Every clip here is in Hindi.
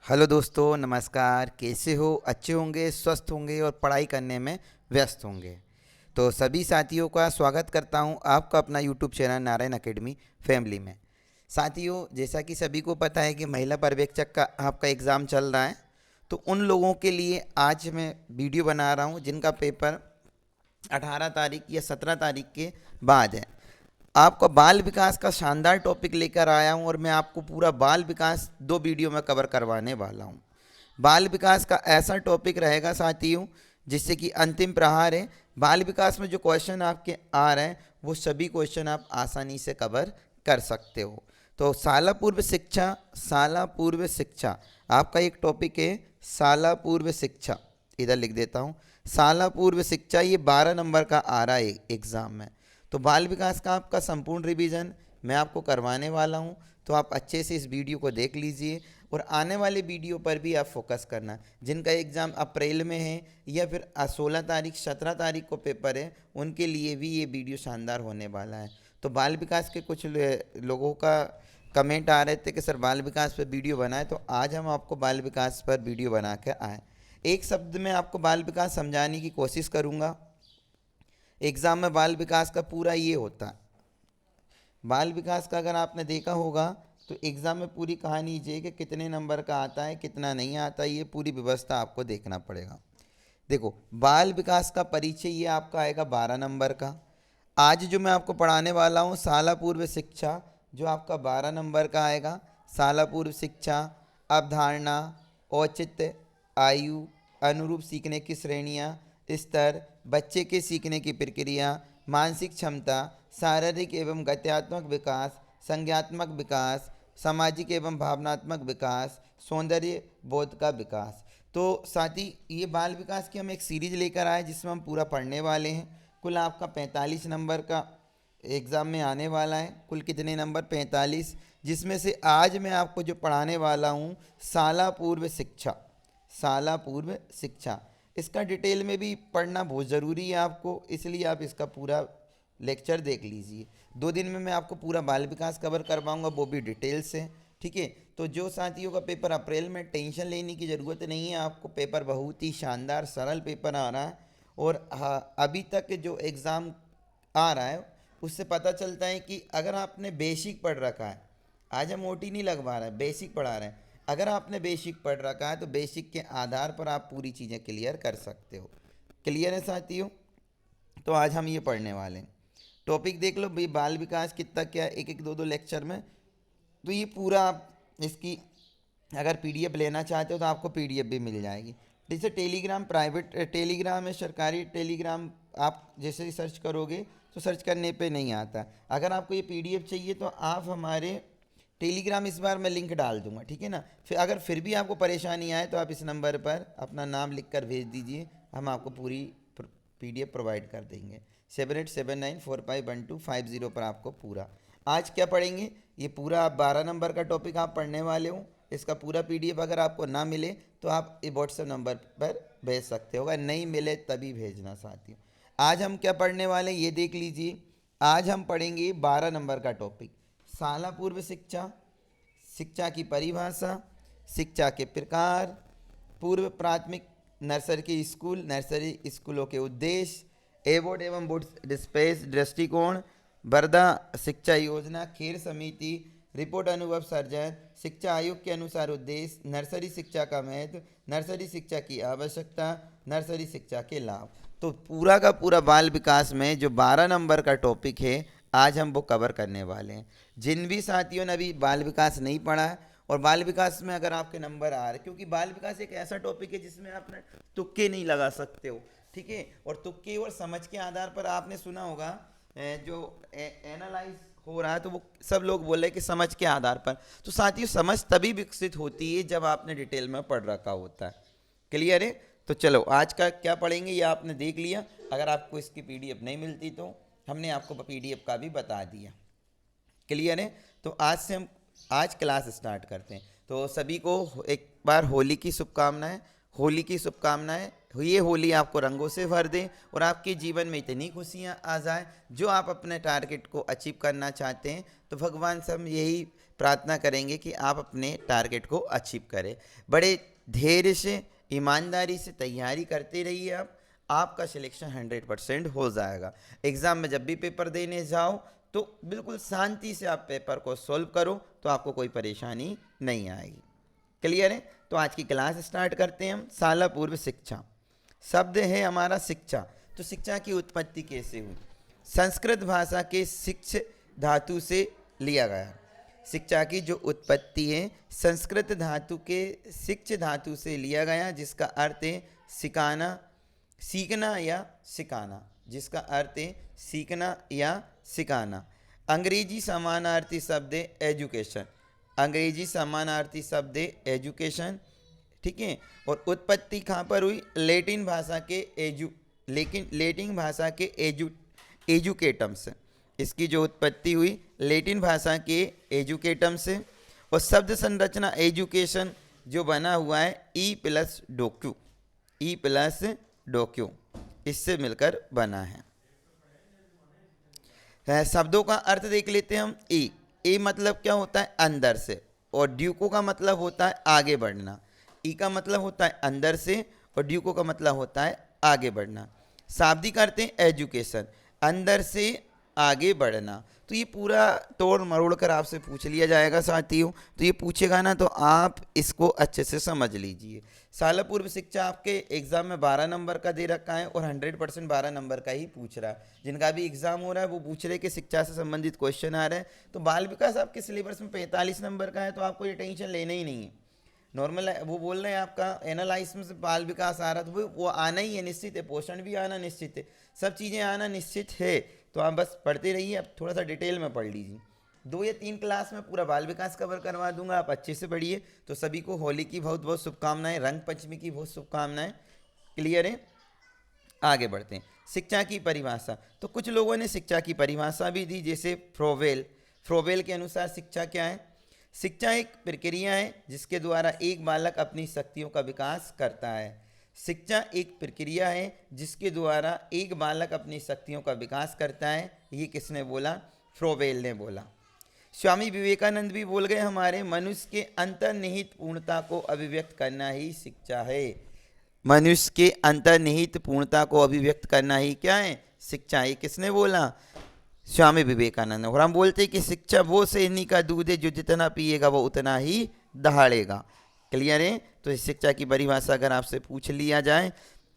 हेलो दोस्तों, नमस्कार। कैसे हो? अच्छे होंगे, स्वस्थ होंगे और पढ़ाई करने में व्यस्त होंगे। तो सभी साथियों का स्वागत करता हूं आपका अपना YouTube channel Narayan academy family में। साथियों, जैसा कि सभी को पता है कि महिला पर्यवेक्षक का आपका एग्ज़ाम चल रहा है, तो उन लोगों के लिए आज मैं वीडियो बना रहा हूं जिनका पेपर 18 तारीख या 17 तारीख के बाद है। आपका बाल विकास का शानदार टॉपिक लेकर आया हूं और मैं आपको पूरा बाल विकास 2 वीडियो में कवर करवाने वाला हूं। बाल विकास का ऐसा टॉपिक रहेगा साथियों, जिससे कि अंतिम प्रहार है। बाल विकास में जो क्वेश्चन आपके आ रहे हैं वो सभी क्वेश्चन आप आसानी से कवर कर सकते हो। तो शाला पूर्व शिक्षा, शाला पूर्व शिक्षा आपका एक टॉपिक है। शाला पूर्व शिक्षा, इधर लिख देता हूँ। शाला पूर्व शिक्षा ये 12 नंबर का आ रहा है एग्ज़ाम में। तो बाल विकास का आपका संपूर्ण रिवीजन मैं आपको करवाने वाला हूँ, तो आप अच्छे से इस वीडियो को देख लीजिए और आने वाले वीडियो पर भी आप फोकस करना। जिनका एग्ज़ाम अप्रैल में है या फिर 16 तारीख 17 तारीख को पेपर है, उनके लिए भी ये वीडियो शानदार होने वाला है। तो बाल विकास के कुछ लोगों का कमेंट आ रहे थे कि सर बाल विकास पर वीडियो बनाए, तो आज हम आपको बाल विकास पर वीडियो बना के आए। एक शब्द में आपको बाल विकास समझाने की कोशिश करूँगा। एग्ज़ाम में बाल विकास का पूरा ये होता है। बाल विकास का अगर आपने देखा होगा तो एग्ज़ाम में पूरी कहानी ये है कि कितने नंबर का आता है, कितना नहीं आता, ये पूरी व्यवस्था आपको देखना पड़ेगा। देखो, बाल विकास का परिचय ये आपका आएगा 12 नंबर का। आज जो मैं आपको पढ़ाने वाला हूँ शाला पूर्व शिक्षा, जो आपका 12 नंबर का आएगा। शाला पूर्व शिक्षा, अवधारणा, औचित्य, आयु, अनुरूप सीखने की श्रेणियाँ, स्तर, बच्चे के सीखने की प्रक्रिया, मानसिक क्षमता, शारीरिक एवं गत्यात्मक विकास, संज्ञात्मक विकास, सामाजिक एवं भावनात्मक विकास, सौंदर्य बोध का विकास। तो साथ ही ये बाल विकास की हम एक सीरीज लेकर आए जिसमें हम पूरा पढ़ने वाले हैं। कुल आपका 45 नंबर का एग्ज़ाम में आने वाला है। कुल कितने नंबर? 45। जिसमें से आज मैं आपको जो पढ़ाने वाला हूँ शाला पूर्व शिक्षा, शाला पूर्व शिक्षा, इसका डिटेल में भी पढ़ना बहुत ज़रूरी है आपको, इसलिए आप इसका पूरा लेक्चर देख लीजिए। 2 दिन में मैं आपको पूरा बाल विकास कवर करवाऊंगा, वो भी डिटेल से। ठीक है, तो जो साथियों का पेपर अप्रैल में, टेंशन लेने की ज़रूरत नहीं है आपको। पेपर बहुत ही शानदार सरल पेपर आ रहा है। और हाँ, अभी तक जो एग्ज़ाम आ रहा है उससे पता चलता है कि अगर आपने बेसिक पढ़ रखा है, आज हम ओटी नहीं लगवा रहे हैं, बेसिक पढ़ा रहे हैं। अगर आपने बेसिक पढ़ रखा है तो बेसिक के आधार पर आप पूरी चीज़ें क्लियर कर सकते हो। क्लियर है साथियों? तो आज हम ये पढ़ने वाले हैं। टॉपिक देख लो भाई, बाल विकास कितना क्या, एक एक दो दो लेक्चर में। तो ये पूरा आप इसकी अगर पीडीएफ लेना चाहते हो तो आपको पीडीएफ भी मिल जाएगी। जैसे टेलीग्राम, प्राइवेट टेलीग्राम है, सरकारी टेलीग्राम आप जैसे ही सर्च करोगे तो सर्च करने पे नहीं आता। अगर आपको ये पीडीएफ चाहिए तो आप हमारे टेलीग्राम, इस बार मैं लिंक डाल दूंगा, ठीक है ना। फिर भी आपको परेशानी आए तो आप इस नंबर पर अपना नाम लिख कर भेज दीजिए, हम आपको पूरी पीडीएफ प्रोवाइड कर देंगे। 7879451250 पर आपको पूरा। आज क्या पढ़ेंगे? ये पूरा आप 12 नंबर का टॉपिक आप पढ़ने वाले हो। इसका पूरा पीडीएफ अगर आपको ना मिले तो आप ये व्हाट्सएप नंबर पर भेज सकते हो, अगर नहीं मिले तभी भेजना साथियों। आज हम क्या पढ़ने वाले हैं ये देख लीजिए। आज हम पढ़ेंगे 12 नंबर का टॉपिक शाला पूर्व शिक्षा, शिक्षा की परिभाषा, शिक्षा के प्रकार, पूर्व प्राथमिक नर्सरी के स्कूल, नर्सरी स्कूलों के उद्देश्य, एवोर्ड एवं बोर्ड स्पेस दृष्टिकोण, वर्धा शिक्षा योजना, खेर समिति, रिपोर्ट अनुभव सर्जन, शिक्षा आयोग के अनुसार उद्देश्य, नर्सरी शिक्षा का महत्व, नर्सरी शिक्षा की आवश्यकता, नर्सरी शिक्षा के लाभ। तो पूरा का पूरा बाल विकास में जो 12 नंबर का टॉपिक है आज हम वो कवर करने वाले हैं। जिन भी साथियों ने अभी बाल विकास नहीं पढ़ा है और बाल विकास में अगर आपके नंबर आ रहे, क्योंकि बाल विकास एक ऐसा टॉपिक है जिसमें आपने तुक्के नहीं लगा सकते हो, ठीक है। और तुक्के और समझ के आधार पर आपने सुना होगा जो एनालाइज हो रहा है तो वो सब लोग बोले कि समझ के आधार पर। तो साथियों, समझ तभी विकसित होती है जब आपने डिटेल में पढ़ रखा होता है। क्लियर है? तो चलो आज का क्या पढ़ेंगे ये आपने देख लिया। अगर आपको इसकी पीडीएफ नहीं मिलती तो हमने आपको पीडीएफ का भी बता दिया। क्लियर है? तो आज से हम आज क्लास स्टार्ट करते हैं। तो सभी को एक बार होली की शुभकामनाएं। होली की शुभकामनाएं। ये होली आपको रंगों से भर दे और आपके जीवन में इतनी खुशियां आ जाए जो आप अपने टारगेट को अचीव करना चाहते हैं। तो भगवान से हम यही प्रार्थना करेंगे कि आप अपने टारगेट को अचीव करें। बड़े धैर्य से, ईमानदारी से तैयारी करते रहिए आपका सिलेक्शन 100% हो जाएगा। एग्ज़ाम में जब भी पेपर देने जाओ तो बिल्कुल शांति से आप पेपर को सॉल्व करो, तो आपको कोई परेशानी नहीं आएगी। क्लियर है? तो आज की क्लास स्टार्ट करते हैं हम। साला पूर्व शिक्षा शब्द है हमारा शिक्षा। तो शिक्षा की उत्पत्ति कैसे हुई? संस्कृत भाषा के शिक्ष धातु से लिया गया। शिक्षा की जो उत्पत्ति है संस्कृत धातु के शिक्ष धातु से लिया गया, जिसका अर्थ है सिखाना, सीखना या सिखाना, जिसका अर्थ है सीखना या सिखाना। अंग्रेजी समानार्थी शब्द है एजुकेशन। अंग्रेजी समानार्थी शब्द है एजुकेशन, ठीक है। और उत्पत्ति कहाँ पर हुई? लैटिन भाषा के लैटिन भाषा के एजुकेटम से। इसकी जो उत्पत्ति हुई लैटिन भाषा के एजुकेटम से। और शब्द संरचना एजुकेशन जो बना हुआ है ई प्लस डोक्यू, इससे मिलकर बना है। शब्दों का अर्थ देख लेते हैं हम। ए मतलब क्या होता है? अंदर से। और ड्यूको का मतलब होता है आगे बढ़ना। ई का मतलब होता है अंदर से और ड्यूको का मतलब होता है आगे बढ़ना। शाब्दिक अर्थ है एजुकेशन, अंदर से आगे बढ़ना। तो ये पूरा तोड़ मरोड़ कर आपसे पूछ लिया जाएगा साथियों। तो ये पूछेगा ना, तो आप इसको अच्छे से समझ लीजिए। साल पूर्व शिक्षा आपके एग्जाम में 12 नंबर का दे रखा है और 100% 12 नंबर का ही पूछ रहा है। जिनका भी एग्जाम हो रहा है वो पूछ रहे कि शिक्षा से संबंधित क्वेश्चन आ रहे हैं। तो बाल विकास आपके सिलेबस में 45 नंबर का है, तो आपको ये टेंशन लेना ही नहीं है। नॉर्मल वो बोल रहे हैं आपका एनालाइज में से बाल विकास आ रहा, तो वो आना ही है, निश्चित है। पोषण भी आना निश्चित है, सब चीज़ें आना निश्चित है। तो आप बस पढ़ते रहिए। अब थोड़ा सा डिटेल में पढ़ लीजिए। 2 या 3 क्लास में पूरा बाल विकास कवर करवा दूंगा, आप अच्छे से पढ़िए। तो सभी को होली की बहुत बहुत शुभकामनाएं, रंग पंचमी की बहुत शुभकामनाएं। क्लियर है? आगे बढ़ते हैं। शिक्षा की परिभाषा। तो कुछ लोगों ने शिक्षा की परिभाषा भी दी, जैसे फ्रोवेल के अनुसार शिक्षा क्या है? शिक्षा एक प्रक्रिया है जिसके द्वारा एक बालक अपनी शक्तियों का विकास करता है। शिक्षा एक प्रक्रिया है जिसके द्वारा एक बालक अपनी शक्तियों का विकास करता है। ये किसने बोला? फ्रोवेल ने बोला। स्वामी विवेकानंद भी बोल गए हमारे, मनुष्य के अंतर्निहित पूर्णता को अभिव्यक्त करना ही शिक्षा है। मनुष्य के अंतर्निहित पूर्णता को अभिव्यक्त करना ही क्या है? शिक्षा। ये किसने बोला? स्वामी विवेकानंद। और हम बोलते हैं कि शिक्षा वो सेहनी का दूध है जो जितना पिएगा वो उतना ही दहाड़ेगा। क्लियर है? तो इस शिक्षा की परिभाषा अगर आपसे पूछ लिया जाए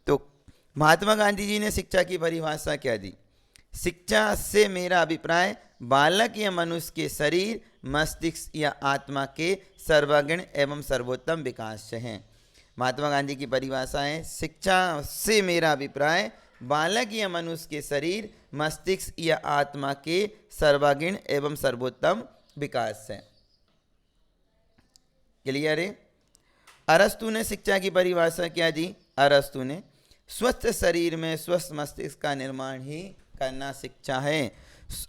तो महात्मा गांधी जी ने शिक्षा की परिभाषा क्या दी? शिक्षा से मेरा अभिप्राय बालक या मनुष्य के शरीर, मस्तिष्क या आत्मा के सर्वगुण एवं सर्वोत्तम विकास से है। महात्मा गांधी की परिभाषा है, शिक्षा से मेरा अभिप्राय बालक या मनुष्य के शरीर, मस्तिष्क या आत्मा के सर्वांगीण एवं सर्वोत्तम विकास से। क्लियर है? अरस्तु ने शिक्षा की परिभाषा क्या दी? अरस्तु ने स्वस्थ शरीर में स्वस्थ मस्तिष्क का निर्माण ही करना शिक्षा है।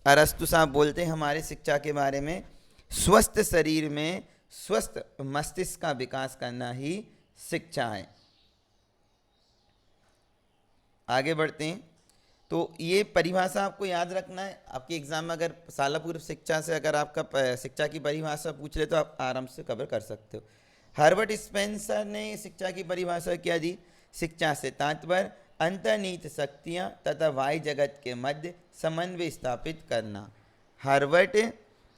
अरस्तु साहब बोलते हैं हमारे शिक्षा के बारे में, स्वस्थ शरीर में स्वस्थ मस्तिष्क का विकास करना ही शिक्षा है। आगे बढ़ते हैं। तो ये परिभाषा आपको याद रखना है। आपके एग्जाम में अगर साल पूर्व शिक्षा से अगर आपका शिक्षा की परिभाषा पूछ ले तो आप आराम से कवर कर सकते हो। हर्बर्ट स्पेंसर ने शिक्षा की परिभाषा क्या दी? शिक्षा से तात्पर्य अंतर्निहित शक्तियाँ तथा बाह्य जगत के मध्य समन्वय स्थापित करना। हर्बर्ट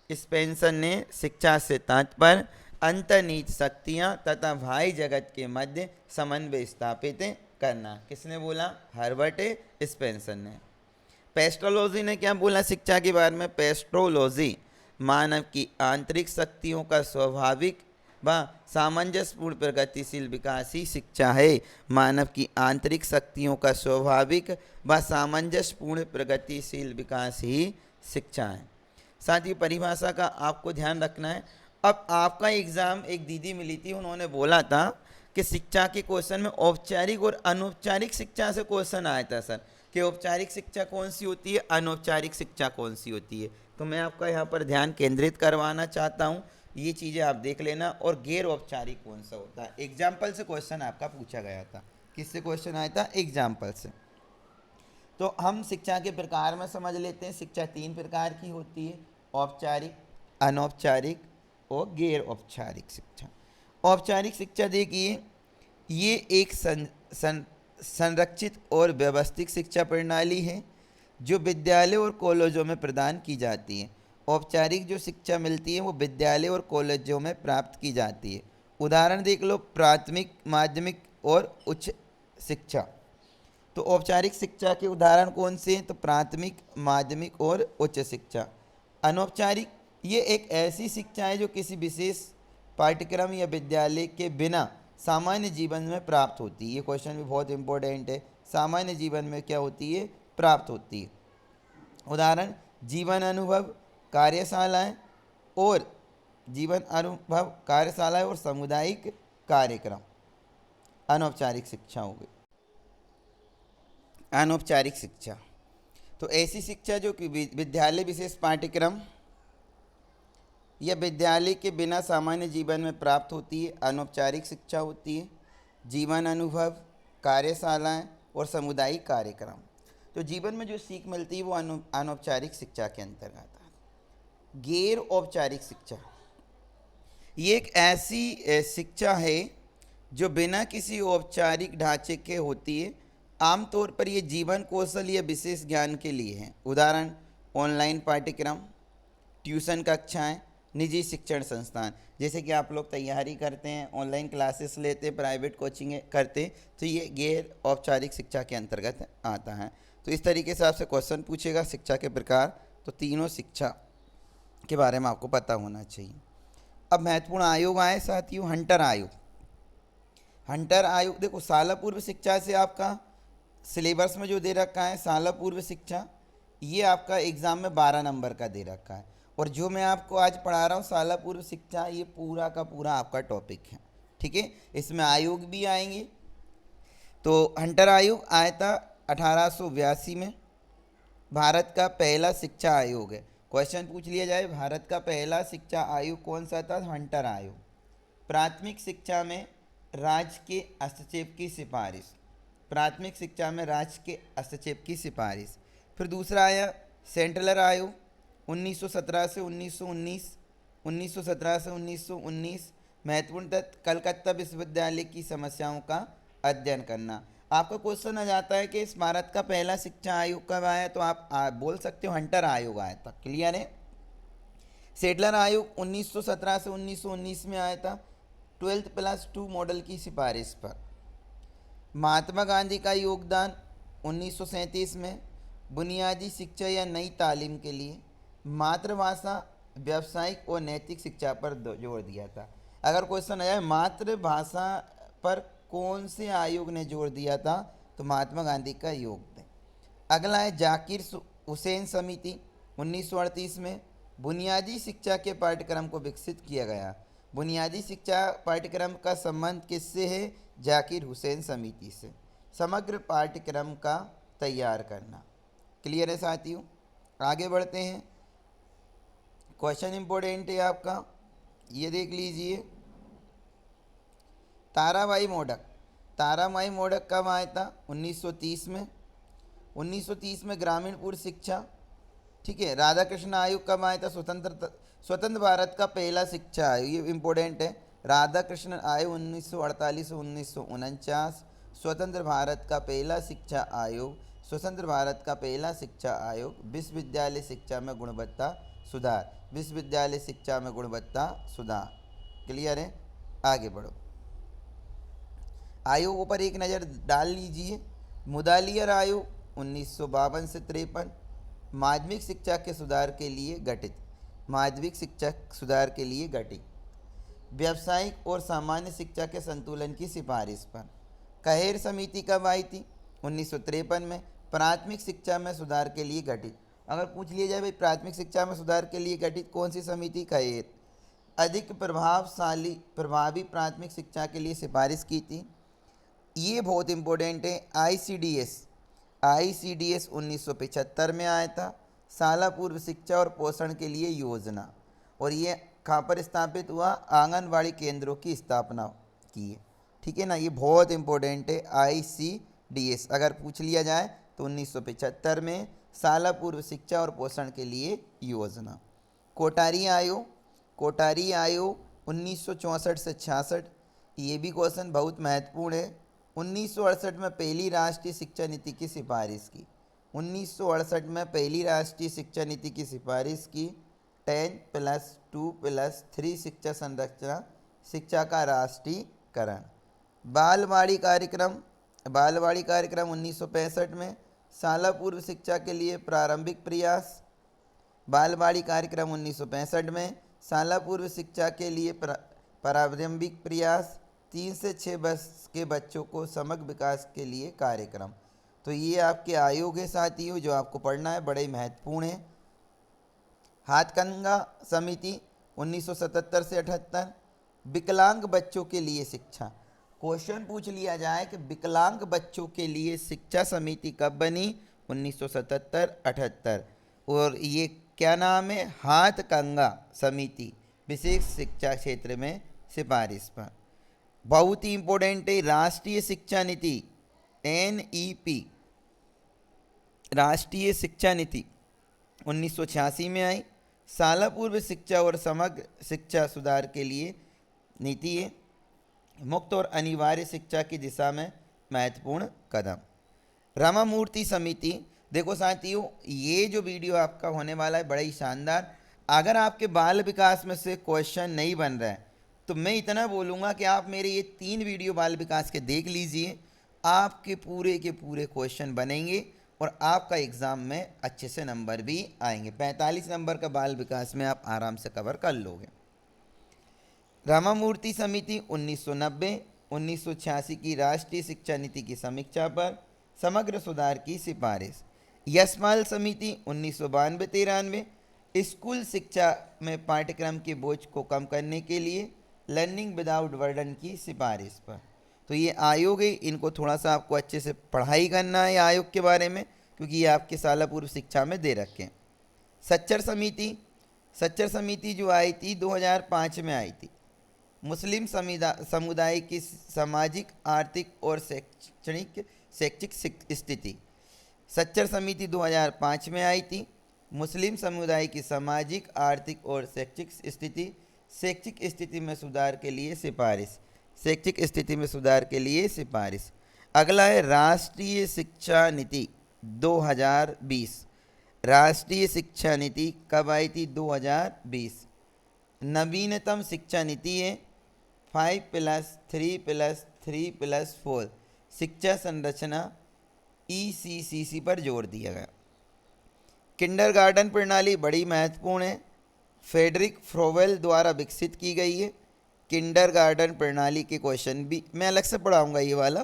स्पेंसर ने शिक्षा से तात्पर्य अंतर्निहित शक्तियाँ तथा बाह्य जगत के मध्य समन्वय स्थापित करना। किसने बोला? हर्बर्ट स्पेंसर ने। पेस्ट्रोलॉजी ने क्या बोला शिक्षा के बारे में? पेस्ट्रोलॉजी मानव की आंतरिक शक्तियों का स्वाभाविक व सामंजस्यपूर्ण प्रगतिशील विकास ही शिक्षा है। मानव की आंतरिक शक्तियों का स्वाभाविक व सामंजस्यपूर्ण प्रगतिशील विकास ही शिक्षा है। साथ ही परिभाषा का आपको ध्यान रखना है। अब आपका एग्ज़ाम, एक दीदी मिली थी, उन्होंने बोला था कि शिक्षा के क्वेश्चन में औपचारिक और अनौपचारिक शिक्षा से क्वेश्चन आया था सर, कि औपचारिक शिक्षा कौन सी होती है, अनौपचारिक शिक्षा कौन सी होती है। तो मैं आपका यहाँ पर ध्यान केंद्रित करवाना चाहता हूँ, ये चीज़ें आप देख लेना। और गैर औपचारिक कौन सा होता है? एग्जाम्पल से क्वेश्चन आपका पूछा गया था। किससे क्वेश्चन आया था? एग्जाम्पल से। तो हम शिक्षा के प्रकार में समझ लेते हैं। शिक्षा 3 प्रकार की होती है, औपचारिक, अनौपचारिक और गैर औपचारिक शिक्षा। औपचारिक शिक्षा देखिए, ये एक संरक्षित और व्यवस्थित शिक्षा प्रणाली है जो विद्यालय और कॉलेजों में प्रदान की जाती है। औपचारिक जो शिक्षा मिलती है वो विद्यालय और कॉलेजों में प्राप्त की जाती है। उदाहरण देख लो, प्राथमिक, माध्यमिक और उच्च शिक्षा। तो औपचारिक शिक्षा के उदाहरण कौन से हैं? तो प्राथमिक, माध्यमिक और उच्च शिक्षा। अनौपचारिक, ये एक ऐसी शिक्षा है जो किसी विशेष पाठ्यक्रम या विद्यालय के बिना सामान्य जीवन में प्राप्त होती है। ये क्वेश्चन भी बहुत इंपॉर्टेंट है। सामान्य जीवन में क्या होती है? प्राप्त होती है। उदाहरण, जीवन अनुभव कार्यशालाएं और जीवन अनुभव कार्यशालाएं और सामुदायिक कार्यक्रम अनौपचारिक शिक्षा हो गई। अनौपचारिक शिक्षा तो ऐसी शिक्षा जो कि विद्यालय विशेष पाठ्यक्रम या विद्यालय के बिना सामान्य जीवन में प्राप्त होती है, अनौपचारिक शिक्षा होती है। जीवन अनुभव, कार्यशालाएं और सामुदायिक कार्यक्रम। तो जीवन में जो सीख मिलती है वो अनौपचारिक शिक्षा के अंतर्गत आता है। गैर औपचारिक शिक्षा, ये एक ऐसी शिक्षा है जो बिना किसी औपचारिक ढांचे के होती है। आमतौर पर ये जीवन कौशल या विशेष ज्ञान के लिए है। उदाहरण, ऑनलाइन पाठ्यक्रम, ट्यूशन कक्षाएं, निजी शिक्षण संस्थान। जैसे कि आप लोग तैयारी करते हैं, ऑनलाइन क्लासेस लेते हैं, प्राइवेट कोचिंग करते हैं, तो ये गैर औपचारिक शिक्षा के अंतर्गत आता है। तो इस तरीके से आपसे क्वेश्चन पूछेगा शिक्षा के प्रकार, तो तीनों शिक्षा के बारे में आपको पता होना चाहिए। अब महत्वपूर्ण आयोग आए साथियों, हंटर आयोग। हंटर आयोग देखो, साल पूर्व शिक्षा से आपका सिलेबस में जो दे रखा है साल पूर्व शिक्षा, ये आपका एग्ज़ाम में 12 नंबर का दे रखा है। और जो मैं आपको आज पढ़ा रहा हूँ साल पूर्व शिक्षा, ये पूरा का पूरा आपका टॉपिक है। ठीक है, इसमें आयोग भी आएंगे। तो हंटर आयोग आया था 1882 में। भारत का पहला शिक्षा आयोग है। क्वेश्चन पूछ लिया जाए, भारत का पहला शिक्षा आयोग कौन सा था? हंटर आयोग। प्राथमिक शिक्षा में राज्य के हस्तक्षेप की सिफारिश। प्राथमिक शिक्षा में राज्य के हस्तक्षेप की सिफारिश। फिर दूसरा आया सेंट्रल आयोग, 1917 से 1919। 1917 से 1919 महत्वपूर्ण तथ्य, कलकत्ता विश्वविद्यालय की समस्याओं का अध्ययन करना। आपका क्वेश्चन आ जाता है कि इस भारत का पहला शिक्षा आयोग कब आया, तो आप बोल सकते हो हंटर आयोग आया था। क्लियर है? सेटलर आयोग 1917 से 1919 में आया था, 12+2 मॉडल की सिफारिश पर। महात्मा गांधी का योगदान 1937 में बुनियादी शिक्षा या नई तालीम के लिए मातृभाषा, व्यावसायिक और नैतिक शिक्षा पर जोर दिया था। अगर क्वेश्चन आया मातृभाषा पर कौन से आयोग ने जोर दिया था, तो महात्मा गांधी का योग। अगला है जाकिर हुसैन समिति, 1938 में बुनियादी शिक्षा के पाठ्यक्रम को विकसित किया गया। बुनियादी शिक्षा पाठ्यक्रम का संबंध किससे है? जाकिर हुसैन समिति से। समग्र पाठ्यक्रम का तैयार करना। क्लियर है साथियों? आगे बढ़ते हैं। क्वेश्चन इंपॉर्टेंट है आपका, ये देख लीजिए। ताराबाई मोडक। ताराबाई मोडक कब आया था? 1930 में। 1930 में ग्रामीण पूर्व शिक्षा। ठीक है। राधाकृष्ण आयोग कब आया था? स्वतंत्र भारत का पहला शिक्षा आयोग, ये इंपॉर्टेंट है। राधाकृष्ण आयोग 1948 से 1949। स्वतंत्र भारत का पहला शिक्षा आयोग, स्वतंत्र भारत का पहला शिक्षा आयोग। विश्वविद्यालय शिक्षा में गुणवत्ता सुधार, विश्वविद्यालय शिक्षा में गुणवत्ता सुधार। क्लियर है? आगे बढ़ो। आयोगों पर एक नज़र डाल लीजिए। मुदालियर आयोग 1952 से 53, माध्यमिक शिक्षा के सुधार के लिए गठित। माध्यमिक शिक्षा सुधार के लिए गठित। व्यावसायिक और सामान्य शिक्षा के संतुलन की सिफारिश पर। कहेर समिति कब आई थी? 1953 में। प्राथमिक शिक्षा में सुधार के लिए गठित। अगर पूछ लिया जाए भाई प्राथमिक शिक्षा में सुधार के लिए गठित कौन सी समिति? कहेर। अधिक प्रभावी प्राथमिक शिक्षा के लिए सिफारिश की थी। ये बहुत इंपॉर्टेंट है। आईसीडीएस 1975 में आया था। शाला पूर्व शिक्षा और पोषण के लिए योजना। और ये कहाँ पर स्थापित हुआ? आंगनवाड़ी केंद्रों की स्थापना की है। ठीक है ना, ये बहुत इंपॉर्टेंट है। आईसीडीएस अगर पूछ लिया जाए तो 1975 में शाला पूर्व शिक्षा और पोषण के लिए योजना। कोठारी आयोग कोठारी आयोग 1964 से 66, ये भी क्वेश्चन बहुत महत्वपूर्ण है। 1968 में पहली राष्ट्रीय शिक्षा नीति की सिफारिश की। 1968 में पहली राष्ट्रीय शिक्षा नीति की सिफारिश की। 10+2+3 शिक्षा संरचना, शिक्षा का राष्ट्रीयकरण। बालवाड़ी कार्यक्रम 1965 में। शाला पूर्व शिक्षा के लिए प्रारंभिक प्रयास। बालवाड़ी कार्यक्रम 1965 में। शाला पूर्व शिक्षा के लिए प्रारंभिक प्रयास। 3 से 6 वर्ष के बच्चों को समग्र विकास के लिए कार्यक्रम। तो ये आपके आयोग है साथियों, जो आपको पढ़ना है, बड़े महत्वपूर्ण है। हाथकंगा समिति 1977 से 78। विकलांग बच्चों के लिए शिक्षा। क्वेश्चन पूछ लिया जाए कि विकलांग बच्चों के लिए शिक्षा समिति कब बनी? 1977-78। और ये क्या नाम है? हाथकंगा समिति, विशेष शिक्षा क्षेत्र में सिफारिश पर। बहुत ही इंपॉर्टेंट है राष्ट्रीय शिक्षा नीति, NEP, राष्ट्रीय शिक्षा नीति 1986 में आई। शाला पूर्व शिक्षा और समग्र शिक्षा सुधार के लिए नीति है। मुक्त और अनिवार्य शिक्षा की दिशा में महत्वपूर्ण कदम। रामामूर्ति समिति, देखो साथियों, ये जो वीडियो आपका होने वाला है बड़ा ही शानदार। अगर आपके बाल विकास में से क्वेश्चन नहीं बन रहा है तो मैं इतना बोलूँगा कि आप मेरे ये 3 वीडियो बाल विकास के देख लीजिए, आपके पूरे के पूरे क्वेश्चन बनेंगे और आपका एग्ज़ाम में अच्छे से नंबर भी आएंगे। 45 नंबर का बाल विकास में आप आराम से कवर कर लोगे। रामामूर्ति समिति 1990-1986 की राष्ट्रीय शिक्षा नीति की समीक्षा पर समग्र सुधार की सिफारिश। यशपाल समिति 1992-93, स्कूल शिक्षा में पाठ्यक्रम के बोझ को कम करने के लिए लर्निंग विदाउट बर्डन की सिफारिश पर। तो ये आयोग है, इनको थोड़ा सा आपको अच्छे से पढ़ाई करना है आयोग के बारे में, क्योंकि ये आपके शाला पूर्व शिक्षा में दे रखे हैं। सच्चर समिति जो आई थी 2005 में आई थी। मुस्लिम समुदाय की सामाजिक, आर्थिक और शैक्षिक स्थिति। सच्चर समिति 2005 में आई थी। मुस्लिम समुदाय की सामाजिक, आर्थिक और शैक्षिक स्थिति में सुधार के लिए सिफारिश। अगला है राष्ट्रीय शिक्षा नीति 2020। राष्ट्रीय शिक्षा नीति कब आई थी? 2020। नवीनतम शिक्षा नीति है 5+3+3+4 शिक्षा संरचना, ECCC पर जोर दिया गया। किंडरगार्टन प्रणाली बड़ी महत्वपूर्ण है, फ्रेडरिक फ्रोवेल द्वारा विकसित की गई है। किंडरगार्टन प्रणाली के क्वेश्चन भी मैं अलग से पढ़ाऊंगा ये वाला।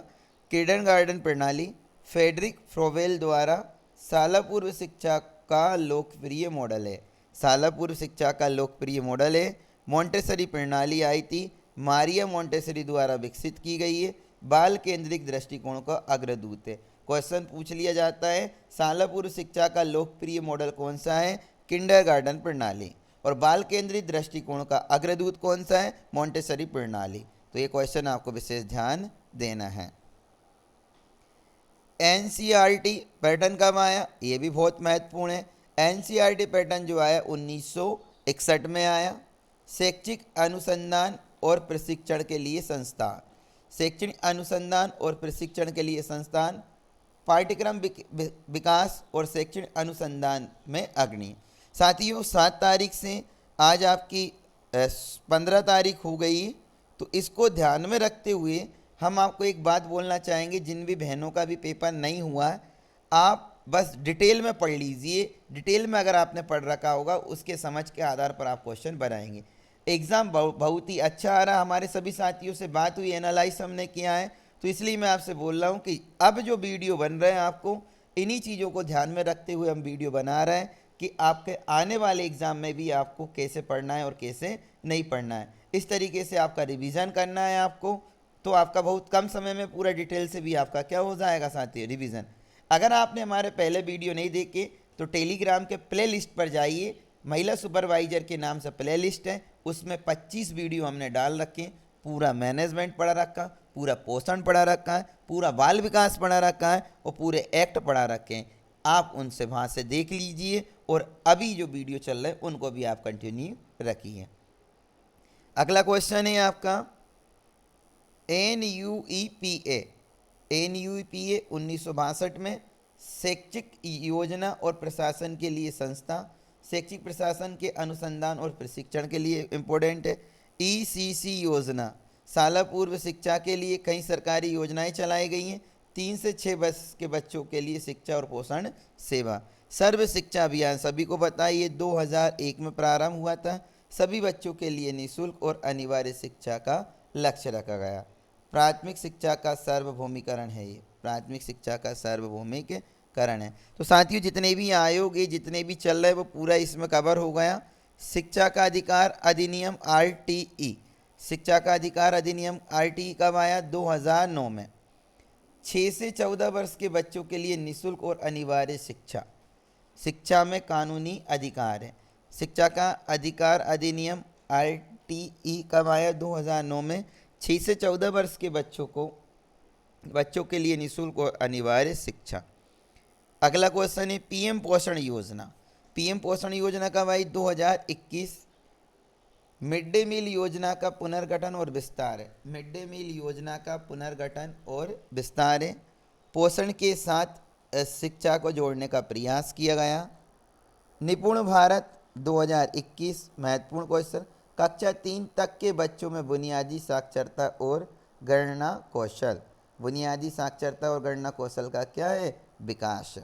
किंडरगार्टन प्रणाली फ्रेडरिक फ्रोवेल द्वारा शाला पूर्व शिक्षा का लोकप्रिय मॉडल है। शाला पूर्व शिक्षा का लोकप्रिय मॉडल है। मॉन्टेसरी प्रणाली आई थी, मारिया मॉन्टेसरी द्वारा विकसित की गई है। बाल केंद्रित दृष्टिकोण का अग्रदूत है। क्वेश्चन पूछ लिया जाता है शाला पूर्व शिक्षा का लोकप्रिय मॉडल कौन सा है? किंडरगार्टन प्रणाली। और बाल केंद्रित दृष्टिकोण का अग्रदूत कौन सा है? मॉन्टेसरी प्रणाली। तो ये क्वेश्चन आपको विशेष ध्यान देना है। NCERT पैटर्न कब आया? ये भी बहुत महत्वपूर्ण है। NCERT पैटर्न जो आया 1961 में आया। शैक्षिक अनुसंधान और प्रशिक्षण के लिए संस्थान। शैक्षणिक अनुसंधान और प्रशिक्षण के लिए संस्थान पाठ्यक्रम विकास और शैक्षणिक अनुसंधान में अग्रणी। साथियों 7 तारीख से आज आपकी 15 तारीख हो गई, तो इसको ध्यान में रखते हुए हम आपको एक बात बोलना चाहेंगे, जिन भी बहनों का भी पेपर नहीं हुआ है आप बस डिटेल में पढ़ लीजिए। डिटेल में अगर आपने पढ़ रखा होगा उसके समझ के आधार पर आप क्वेश्चन बनाएंगे। एग्ज़ाम बहुत ही अच्छा आ रहा। हमारे सभी साथियों से बात हुई, एनालाइज हमने किया है, तो इसलिए मैं आपसे बोल रहा हूँ कि अब जो वीडियो बन रहे हैं आपको इन्हीं चीज़ों को ध्यान में रखते हुए हम वीडियो बना रहे हैं कि आपके आने वाले एग्ज़ाम में भी आपको कैसे पढ़ना है और कैसे नहीं पढ़ना है। इस तरीके से आपका रिवीजन करना है आपको, तो आपका बहुत कम समय में पूरा डिटेल से भी आपका क्या हो जाएगा साथियों, रिवीजन। अगर आपने हमारे पहले वीडियो नहीं देखे तो टेलीग्राम के प्ले लिस्ट पर जाइए, महिला सुपरवाइजर के नाम से प्ले लिस्ट है, उसमें 25 वीडियो हमने डाल रखे। पूरा मैनेजमेंट पढ़ा रखा, पूरा पोषण पढ़ा रखा है, पूरा बाल विकास पढ़ा रखा है और पूरे एक्ट पढ़ा रखे हैं। आप उनसे वहाँ से देख लीजिए और अभी जो वीडियो चल रहे हैं उनको भी आप कंटिन्यू रखिए। अगला क्वेश्चन है आपका NUEPA। NUEPA 1962 में शैक्षिक योजना और प्रशासन के लिए संस्था, शैक्षिक प्रशासन के अनुसंधान और प्रशिक्षण के लिए इम्पोर्टेंट है। ECC योजना, शाला पूर्व शिक्षा के लिए कई सरकारी योजनाएं चलाई गई हैं। 3 से 6 वर्ष के बच्चों के लिए शिक्षा और पोषण सेवा। सर्व शिक्षा अभियान सभी को पता है, ये 2001 में प्रारंभ हुआ था। सभी बच्चों के लिए निःशुल्क और अनिवार्य शिक्षा का लक्ष्य रखा गया। प्राथमिक शिक्षा का सार्वभौमिकरण है, ये प्राथमिक शिक्षा का सार्वभौमिकरण है। तो साथियों, जितने भी आयोग ये जितने भी चल रहे हैं वो पूरा इसमें कवर हो गया। शिक्षा का अधिकार अधिनियम RTE, शिक्षा का अधिकार अधिनियम RTE कब आया? 2009 में। 6 से 14 वर्ष के बच्चों के लिए निःशुल्क और अनिवार्य शिक्षा, शिक्षा में कानूनी अधिकार है। शिक्षा का अधिकार अधिनियम RTE कब आया? 2009 में। 6 से 14 वर्ष के बच्चों के लिए निःशुल्क और अनिवार्य शिक्षा। अगला क्वेश्चन है PM पोषण योजना। PM पोषण योजना कब आई? 2021। मिड डे मील योजना का पुनर्गठन और विस्तार है। मिड डे मील योजना का पुनर्गठन और विस्तार है। पोषण के साथ शिक्षा को जोड़ने का प्रयास किया गया। निपुण भारत 2021, महत्वपूर्ण क्वेश्चन। कक्षा 3 तक के बच्चों में बुनियादी साक्षरता और गणना कौशल, बुनियादी साक्षरता और गणना कौशल का क्या है? विकास।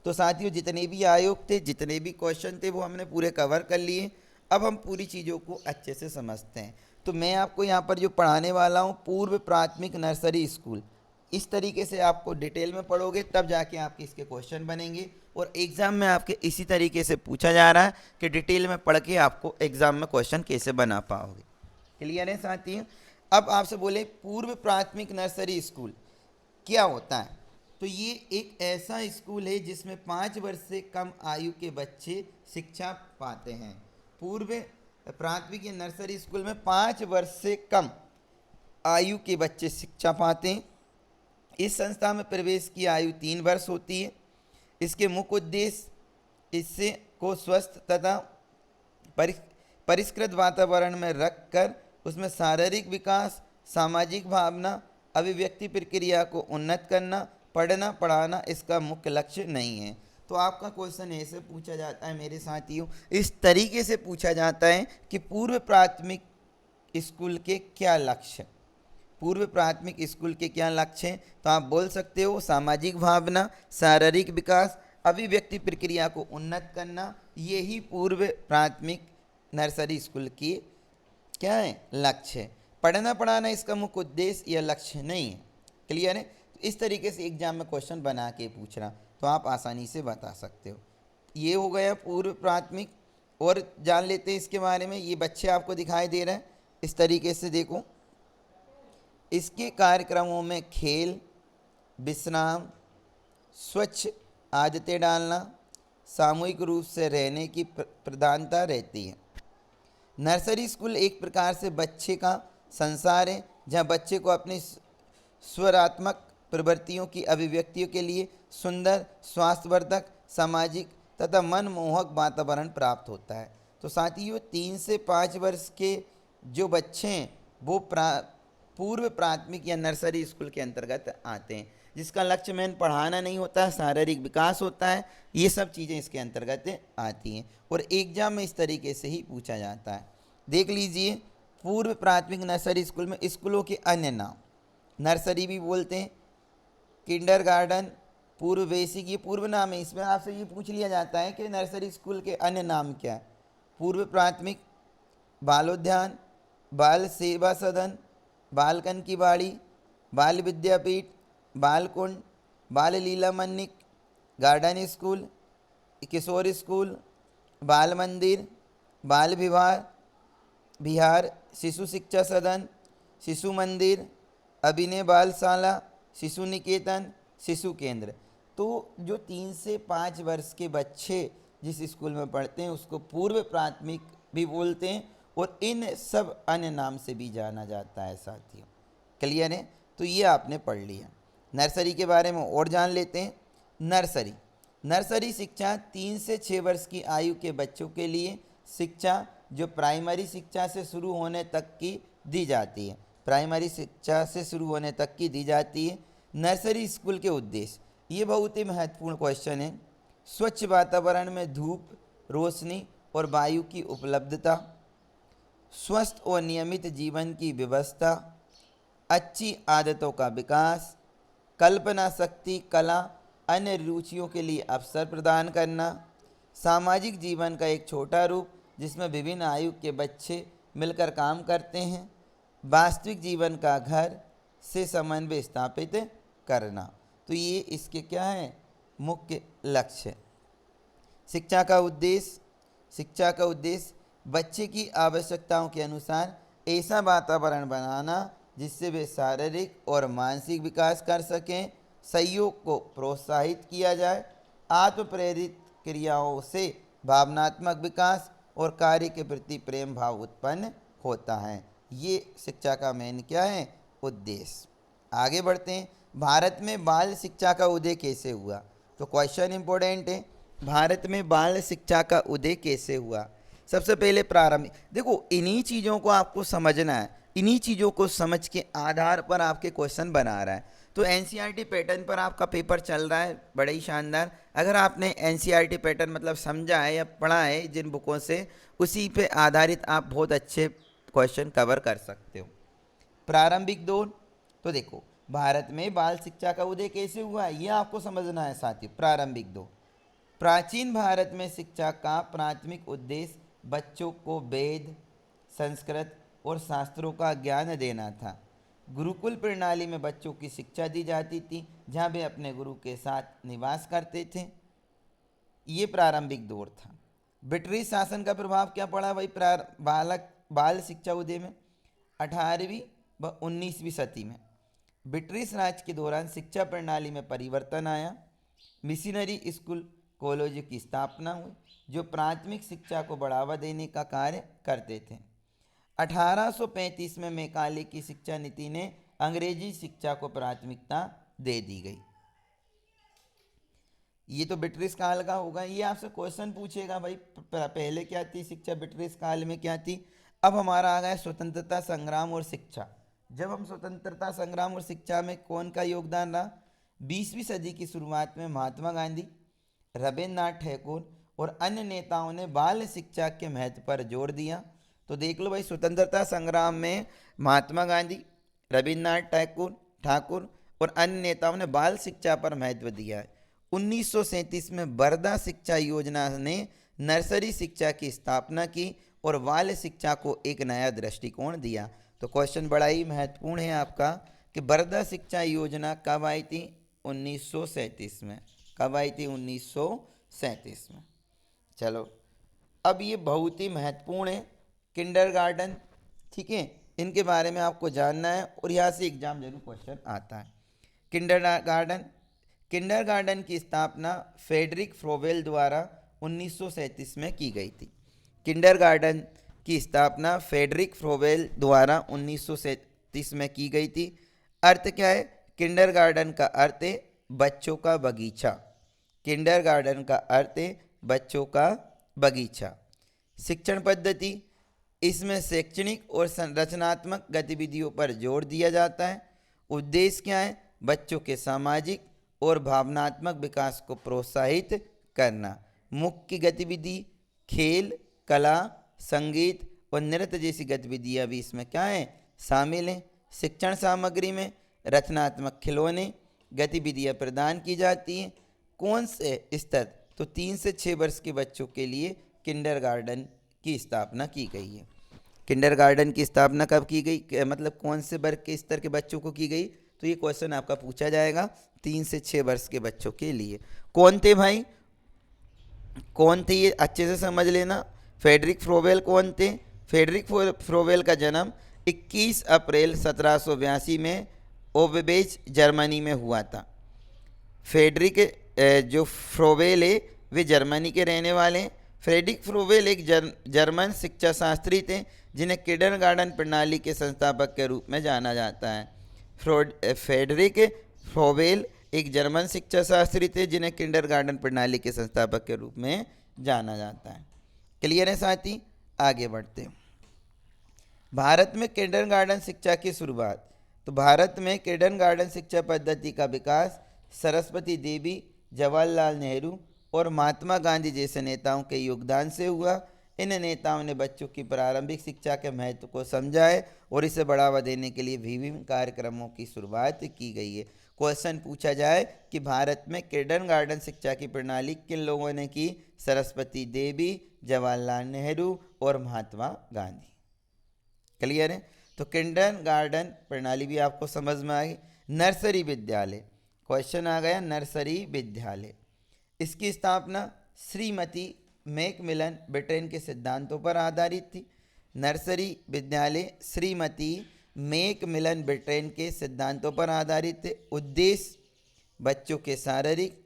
तो साथियों, जितने भी आयोग थे, जितने भी क्वेश्चन थे वो हमने पूरे कवर कर लिए। अब हम पूरी चीज़ों को अच्छे से समझते हैं। तो मैं आपको यहाँ पर जो पढ़ाने वाला हूँ, पूर्व प्राथमिक नर्सरी स्कूल, इस तरीके से आपको डिटेल में पढ़ोगे तब जाके आपके इसके क्वेश्चन बनेंगे। और एग्ज़ाम में आपके इसी तरीके से पूछा जा रहा है कि डिटेल में पढ़ के आपको एग्ज़ाम में क्वेश्चन कैसे बना पाओगे। क्लियर है साथियों? अब आपसे बोले पूर्व प्राथमिक नर्सरी स्कूल क्या होता है? तो ये एक ऐसा स्कूल है जिसमें 5 वर्ष से कम आयु के बच्चे शिक्षा पाते हैं। पूर्व प्राथमिक या नर्सरी स्कूल में 5 वर्ष से कम आयु के बच्चे शिक्षा पाते हैं। इस संस्था में प्रवेश की आयु 3 वर्ष होती है। इसके मुख्य उद्देश्य इससे को स्वस्थ तथा परिष्कृत वातावरण में रखकर उसमें शारीरिक विकास, सामाजिक भावना, अभिव्यक्ति प्रक्रिया को उन्नत करना, पढ़ना पढ़ाना इसका मुख्य लक्ष्य नहीं है। तो आपका क्वेश्चन ऐसे पूछा जाता है मेरे साथियों, इस तरीके से पूछा जाता है कि पूर्व प्राथमिक स्कूल के क्या लक्ष्य, पूर्व प्राथमिक स्कूल के क्या लक्ष्य हैं? तो आप बोल सकते हो सामाजिक भावना, शारीरिक विकास, अभिव्यक्ति प्रक्रिया को उन्नत करना, यही पूर्व प्राथमिक नर्सरी स्कूल की क्या है? लक्ष्य है। पढ़ना पढ़ाना इसका मुख्य उद्देश्य या लक्ष्य नहीं है। क्लियर है? तो इस तरीके से एग्जाम में क्वेश्चन बना के पूछना तो आप आसानी से बता सकते हो। ये हो गया पूर्व प्राथमिक। और जान लेते हैं इसके बारे में। ये बच्चे आपको दिखाई दे रहे हैं, इस तरीके से देखो। इसके कार्यक्रमों में खेल, विश्राम, स्वच्छ आदतें डालना, सामूहिक रूप से रहने की प्रधानता रहती है। नर्सरी स्कूल एक प्रकार से बच्चे का संसार है जहाँ बच्चे को अपनी स्वरात्मक प्रवृत्तियों की अभिव्यक्तियों के लिए सुंदर, स्वास्थ्यवर्धक, सामाजिक तथा मनमोहक वातावरण प्राप्त होता है। तो साथियों, 3 से 5 वर्ष के जो बच्चे हैं वो पूर्व प्राथमिक या नर्सरी स्कूल के अंतर्गत आते हैं, जिसका लक्ष्य मेन पढ़ाना नहीं होता है, शारीरिक विकास होता है। ये सब चीज़ें इसके अंतर्गत आती हैं और एग्जाम में इस तरीके से ही पूछा जाता है। देख लीजिए, पूर्व प्राथमिक नर्सरी स्कूल में स्कूलों के अन्य नाम, नर्सरी भी बोलते हैं, किंडरगार्टन, पूर्व बेसिक, ये पूर्व नाम है। इसमें आपसे ये पूछ लिया जाता है कि नर्सरी स्कूल के अन्य नाम क्या है। पूर्व प्राथमिक, बालोद्यान, बाल सेवा सदन, बालकन की बाड़ी, बाल विद्यापीठ, बालकुंड, बाल लीला मन्निक, गार्डन स्कूल, किशोर स्कूल, बाल मंदिर, बाल विहार, शिशु शिक्षा सदन, शिशु मंदिर, अभिनय बालशाला, शिशु निकेतन, शिशु केंद्र। तो जो 3 से 5 वर्ष के बच्चे जिस स्कूल में पढ़ते हैं उसको पूर्व प्राथमिक भी बोलते हैं और इन सब अन्य नाम से भी जाना जाता है साथियों। क्लियर है? तो ये आपने पढ़ लिया। नर्सरी के बारे में और जान लेते हैं। नर्सरी शिक्षा 3 से 6 वर्ष की आयु के बच्चों के लिए शिक्षा जो प्राइमरी शिक्षा से शुरू होने तक की दी जाती है। प्राइमरी शिक्षा से शुरू होने तक की दी जाती है। नर्सरी स्कूल के उद्देश्य, ये बहुत ही महत्वपूर्ण क्वेश्चन है। स्वच्छ वातावरण में धूप, रोशनी और वायु की उपलब्धता, स्वस्थ और नियमित जीवन की व्यवस्था, अच्छी आदतों का विकास, कल्पना शक्ति, कला, अन्य रुचियों के लिए अवसर प्रदान करना, सामाजिक जीवन का एक छोटा रूप जिसमें विभिन्न आयु के बच्चे मिलकर काम करते हैं, वास्तविक जीवन का घर से समन्वय स्थापित करना। तो ये इसके क्या है, मुख्य लक्ष्य। शिक्षा का उद्देश्य, शिक्षा का उद्देश्य बच्चे की आवश्यकताओं के अनुसार ऐसा वातावरण बनाना जिससे वे शारीरिक और मानसिक विकास कर सकें, सहयोग को प्रोत्साहित किया जाए, आत्म प्रेरित क्रियाओं से भावनात्मक विकास और कार्य के प्रति प्रेम भाव उत्पन्न होता है। ये शिक्षा का मेन क्या है, उद्देश्य। आगे बढ़ते हैं। भारत में बाल शिक्षा का उदय कैसे हुआ? तो क्वेश्चन इंपॉर्टेंट है, भारत में बाल शिक्षा का उदय कैसे हुआ? सबसे पहले प्रारंभिक, देखो इन्हीं चीज़ों को आपको समझना है, इन्हीं चीज़ों को समझ के आधार पर आपके क्वेश्चन बना रहा है। तो एनसीईआरटी पैटर्न पर आपका पेपर चल रहा है, बड़ा ही शानदार। अगर आपने एनसीईआरटी पैटर्न मतलब समझा है या पढ़ा है जिन बुकों से, उसी पे आधारित आप बहुत अच्छे क्वेश्चन कवर कर सकते हो। प्रारंभिक दौर, तो देखो भारत में बाल शिक्षा का उदय कैसे हुआ ये आपको समझना है साथियों। प्रारंभिक दौर, प्राचीन भारत में शिक्षा का प्राथमिक उद्देश्य बच्चों को वेद, संस्कृत और शास्त्रों का ज्ञान देना था। गुरुकुल प्रणाली में बच्चों की शिक्षा दी जाती थी, जहाँ वे अपने गुरु के साथ निवास करते थे। ये प्रारंभिक दौर था। ब्रिटिश शासन का प्रभाव क्या पड़ा भाई बाल शिक्षा उदय में? 18वीं व 19वीं सदी में ब्रिटिश राज के दौरान शिक्षा प्रणाली में परिवर्तन आया। मिशनरी स्कूल कॉलेज की स्थापना हुई जो प्राथमिक शिक्षा को बढ़ावा देने का कार्य करते थे। 1835 में मैकाले की शिक्षा नीति ने अंग्रेजी शिक्षा को प्राथमिकता दे दी गई। ये तो ब्रिटिश काल का होगा। ये आपसे क्वेश्चन पूछेगा भाई पहले क्या थी शिक्षा, ब्रिटिश काल में क्या थी। अब हमारा आ गया स्वतंत्रता संग्राम और शिक्षा। जब हम स्वतंत्रता संग्राम और शिक्षा में कौन का योगदान रहा? 20वीं सदी की शुरुआत में महात्मा गांधी, रविन्द्रनाथ टैगोर और अन्य नेताओं ने बाल शिक्षा के महत्व पर जोर दिया। तो देख लो भाई, स्वतंत्रता संग्राम में महात्मा गांधी, रविन्द्रनाथ ठाकुर और अन्य नेताओं ने बाल शिक्षा पर महत्व दिया है। 1937 में बरदा शिक्षा योजना ने नर्सरी शिक्षा की स्थापना की और बाल शिक्षा को एक नया दृष्टिकोण दिया। तो क्वेश्चन बड़ा ही महत्वपूर्ण है आपका कि बरदा शिक्षा योजना कब आई थी? 1937 में। कब आई थी? 1937 में। चलो, अब ये बहुत ही महत्वपूर्ण है किंडरगार्टन, ठीक है, इनके बारे में आपको जानना है और यहाँ से एग्जाम जरूर क्वेश्चन आता है। किंडरगार्टन की स्थापना फ्रेडरिक फ्रोवेल द्वारा 1937 में की गई थी। किंडरगार्टन की स्थापना फ्रेडरिक फ्रोवेल द्वारा 1937 में की गई थी। अर्थ क्या है? किंडरगार्टन का अर्थ है बच्चों का बगीचा। किंडरगार्टन का अर्थ है बच्चों का बगीचा। शिक्षण पद्धति, इसमें शैक्षणिक और संरचनात्मक गतिविधियों पर जोर दिया जाता है। उद्देश्य क्या है? बच्चों के सामाजिक और भावनात्मक विकास को प्रोत्साहित करना। मुख्य गतिविधि खेल, कला, संगीत और नृत्य जैसी गतिविधियाँ भी इसमें क्या है? शामिल हैं। शिक्षण सामग्री में रचनात्मक खिलौने गतिविधियाँ प्रदान की जाती हैं। कौन से स्तर? तो 3 से 6 वर्ष के बच्चों के लिए किंडरगार्टन की स्थापना की गई है। किंडरगार्टन की स्थापना कब की गई, मतलब कौन से वर्ग के स्तर के बच्चों को की गई? तो ये क्वेश्चन आपका पूछा जाएगा 3 से 6 वर्ष के बच्चों के लिए। कौन थे भाई? कौन थे ये अच्छे से समझ लेना। फ्रेडरिक फ्रोवेल कौन थे? फ्रेडरिक फ्रोवेल का जन्म 21 अप्रैल 1782 में ओबेज जर्मनी में हुआ था। फ्रेडरिक जो फ्रोवेल है वे जर्मनी के रहने वाले हैं। फ्रेडरिक फ्रोवेल एक जर्मन शिक्षा शास्त्री थे जिन्हें किंडरगार्टन प्रणाली के संस्थापक के रूप में जाना जाता है। फ्रेडरिक फ्रोवेल एक जर्मन शिक्षा शास्त्री थे जिन्हें किंडरगार्टन प्रणाली के संस्थापक के रूप में जाना जाता है। क्लियर है साथी? आगे बढ़ते हैं। भारत में किंडरगार्टन शिक्षा की शुरुआत। तो भारत में किंडरगार्टन शिक्षा पद्धति का विकास सरस्वती देवी, जवाहरलाल नेहरू और महात्मा गांधी जैसे नेताओं के योगदान से हुआ। इन नेताओं ने बच्चों की प्रारंभिक शिक्षा के महत्व को समझा है और इसे बढ़ावा देने के लिए विभिन्न कार्यक्रमों की शुरुआत की गई है। क्वेश्चन पूछा जाए कि भारत में किंडरगार्टन शिक्षा की प्रणाली किन लोगों ने की? सरस्वती देवी, जवाहरलाल नेहरू और महात्मा गांधी। क्लियर है? तो किंडरगार्टन प्रणाली भी आपको समझ में आ गई। नर्सरी विद्यालय, क्वेश्चन आ गया नर्सरी विद्यालय। इसकी स्थापना श्रीमती मैकमिलन ब्रिटेन के सिद्धांतों पर आधारित थी। नर्सरी विद्यालय श्रीमती मैकमिलन ब्रिटेन के सिद्धांतों पर आधारित थे। उद्देश्य बच्चों के शारीरिक,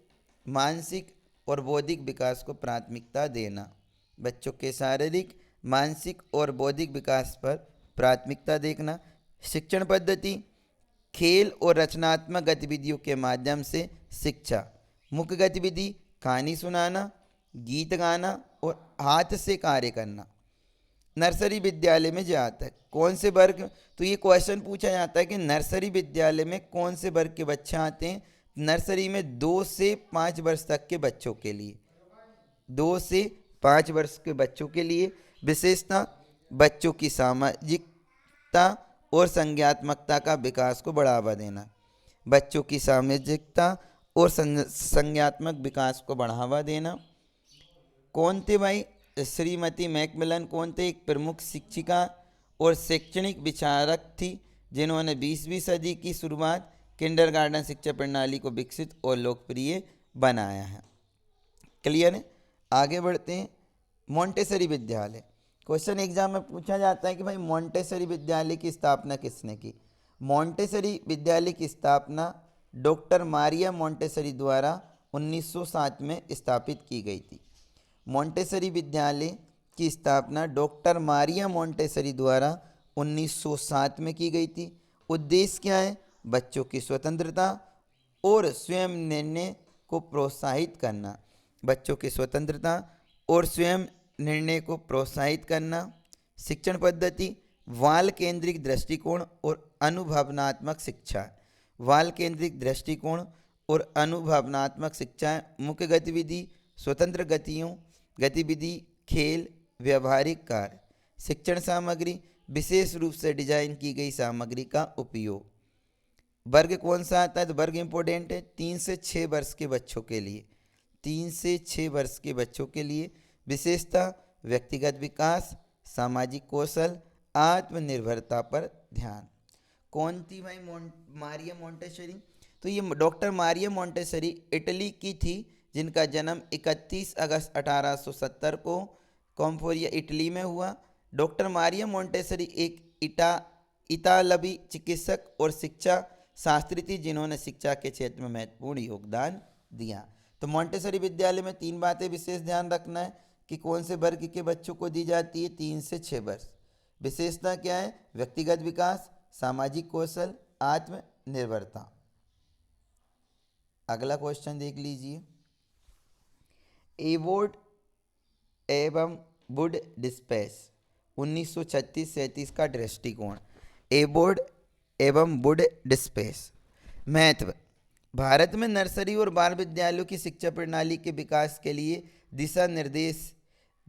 मानसिक और बौद्धिक विकास को प्राथमिकता देना। बच्चों के शारीरिक, मानसिक और बौद्धिक विकास पर प्राथमिकता देखना। शिक्षण पद्धति खेल और रचनात्मक गतिविधियों के माध्यम से शिक्षा। मुख्य गतिविधि कहानी सुनाना, गीत गाना और हाथ से कार्य करना। नर्सरी विद्यालय में जाता है कौन से वर्ग? तो ये क्वेश्चन पूछा जाता है कि नर्सरी विद्यालय में कौन से वर्ग के बच्चे आते हैं? नर्सरी में 2 से 5 वर्ष तक के बच्चों के लिए, 2 से 5 वर्ष के बच्चों के लिए। विशेषता बच्चों की सामाजिकता और संज्ञात्मकता का विकास को बढ़ावा देना। बच्चों की सामाजिकता और संज्ञात्मक विकास को बढ़ावा देना। कौन थे भाई? श्रीमती मैकमिलन कौन थे? एक प्रमुख शिक्षिका और शैक्षणिक विचारक थी जिन्होंने 20वीं सदी की शुरुआत किंडरगार्टन शिक्षा प्रणाली को विकसित और लोकप्रिय बनाया है। क्लियर है? आगे बढ़ते हैं। मोंटेसरी विद्यालय, क्वेश्चन एग्जाम में पूछा जाता है कि भाई मोंटेसरी विद्यालय की स्थापना किसने की? मोंटेसरी विद्यालय की स्थापना डॉक्टर मारिया मोंटेसरी द्वारा 1907 में स्थापित की गई थी। मोंटेसरी विद्यालय की स्थापना डॉक्टर मारिया मोंटेसरी द्वारा 1907 में की गई थी। उद्देश्य क्या है? बच्चों की स्वतंत्रता और स्वयं निर्णय को प्रोत्साहित करना। बच्चों की स्वतंत्रता और स्वयं निर्णय को प्रोत्साहित करना। शिक्षण पद्धति बाल केंद्रित दृष्टिकोण और अनुभवनात्मक शिक्षा। बाल केंद्रित दृष्टिकोण और अनुभवनात्मक शिक्षा। मुख्य गतिविधि स्वतंत्र गतिविधि, खेल, व्यवहारिक कार्य। शिक्षण सामग्री विशेष रूप से डिजाइन की गई सामग्री का उपयोग। वर्ग कौन सा आता है? तो वर्ग इंपॉर्टेंट है। 3 से 6 वर्ष के बच्चों के लिए, 3 से 6 वर्ष के बच्चों के लिए। विशेषता व्यक्तिगत विकास, सामाजिक कौशल, आत्मनिर्भरता पर ध्यान। कौन थी भाई मारिया मोंटेसरी? तो ये डॉक्टर मारिया मोंटेसरी इटली की थी जिनका जन्म 31 अगस्त 1870 को कॉम्फोरिया इटली में हुआ। डॉक्टर मारिया मोंटेसरी एक इतालवी चिकित्सक और शिक्षा शास्त्री थी जिन्होंने शिक्षा के क्षेत्र में महत्वपूर्ण योगदान दिया। तो मोंटेसरी विद्यालय में 3 बातें विशेष ध्यान रखना है कि कौन से वर्ग के बच्चों को दी जाती है? 3 से 6 वर्ष। विशेषता क्या है? व्यक्तिगत विकास, सामाजिक कौशल, आत्मनिर्भरता। अगला क्वेश्चन देख लीजिए। एबोर्ड एवं वुड डिस्पेस 1936-37 का दृष्टिकोण। एबोर्ड एवं वुड डिस्पेस। महत्व भारत में नर्सरी और बाल विद्यालयों की शिक्षा प्रणाली के विकास के लिए दिशा निर्देश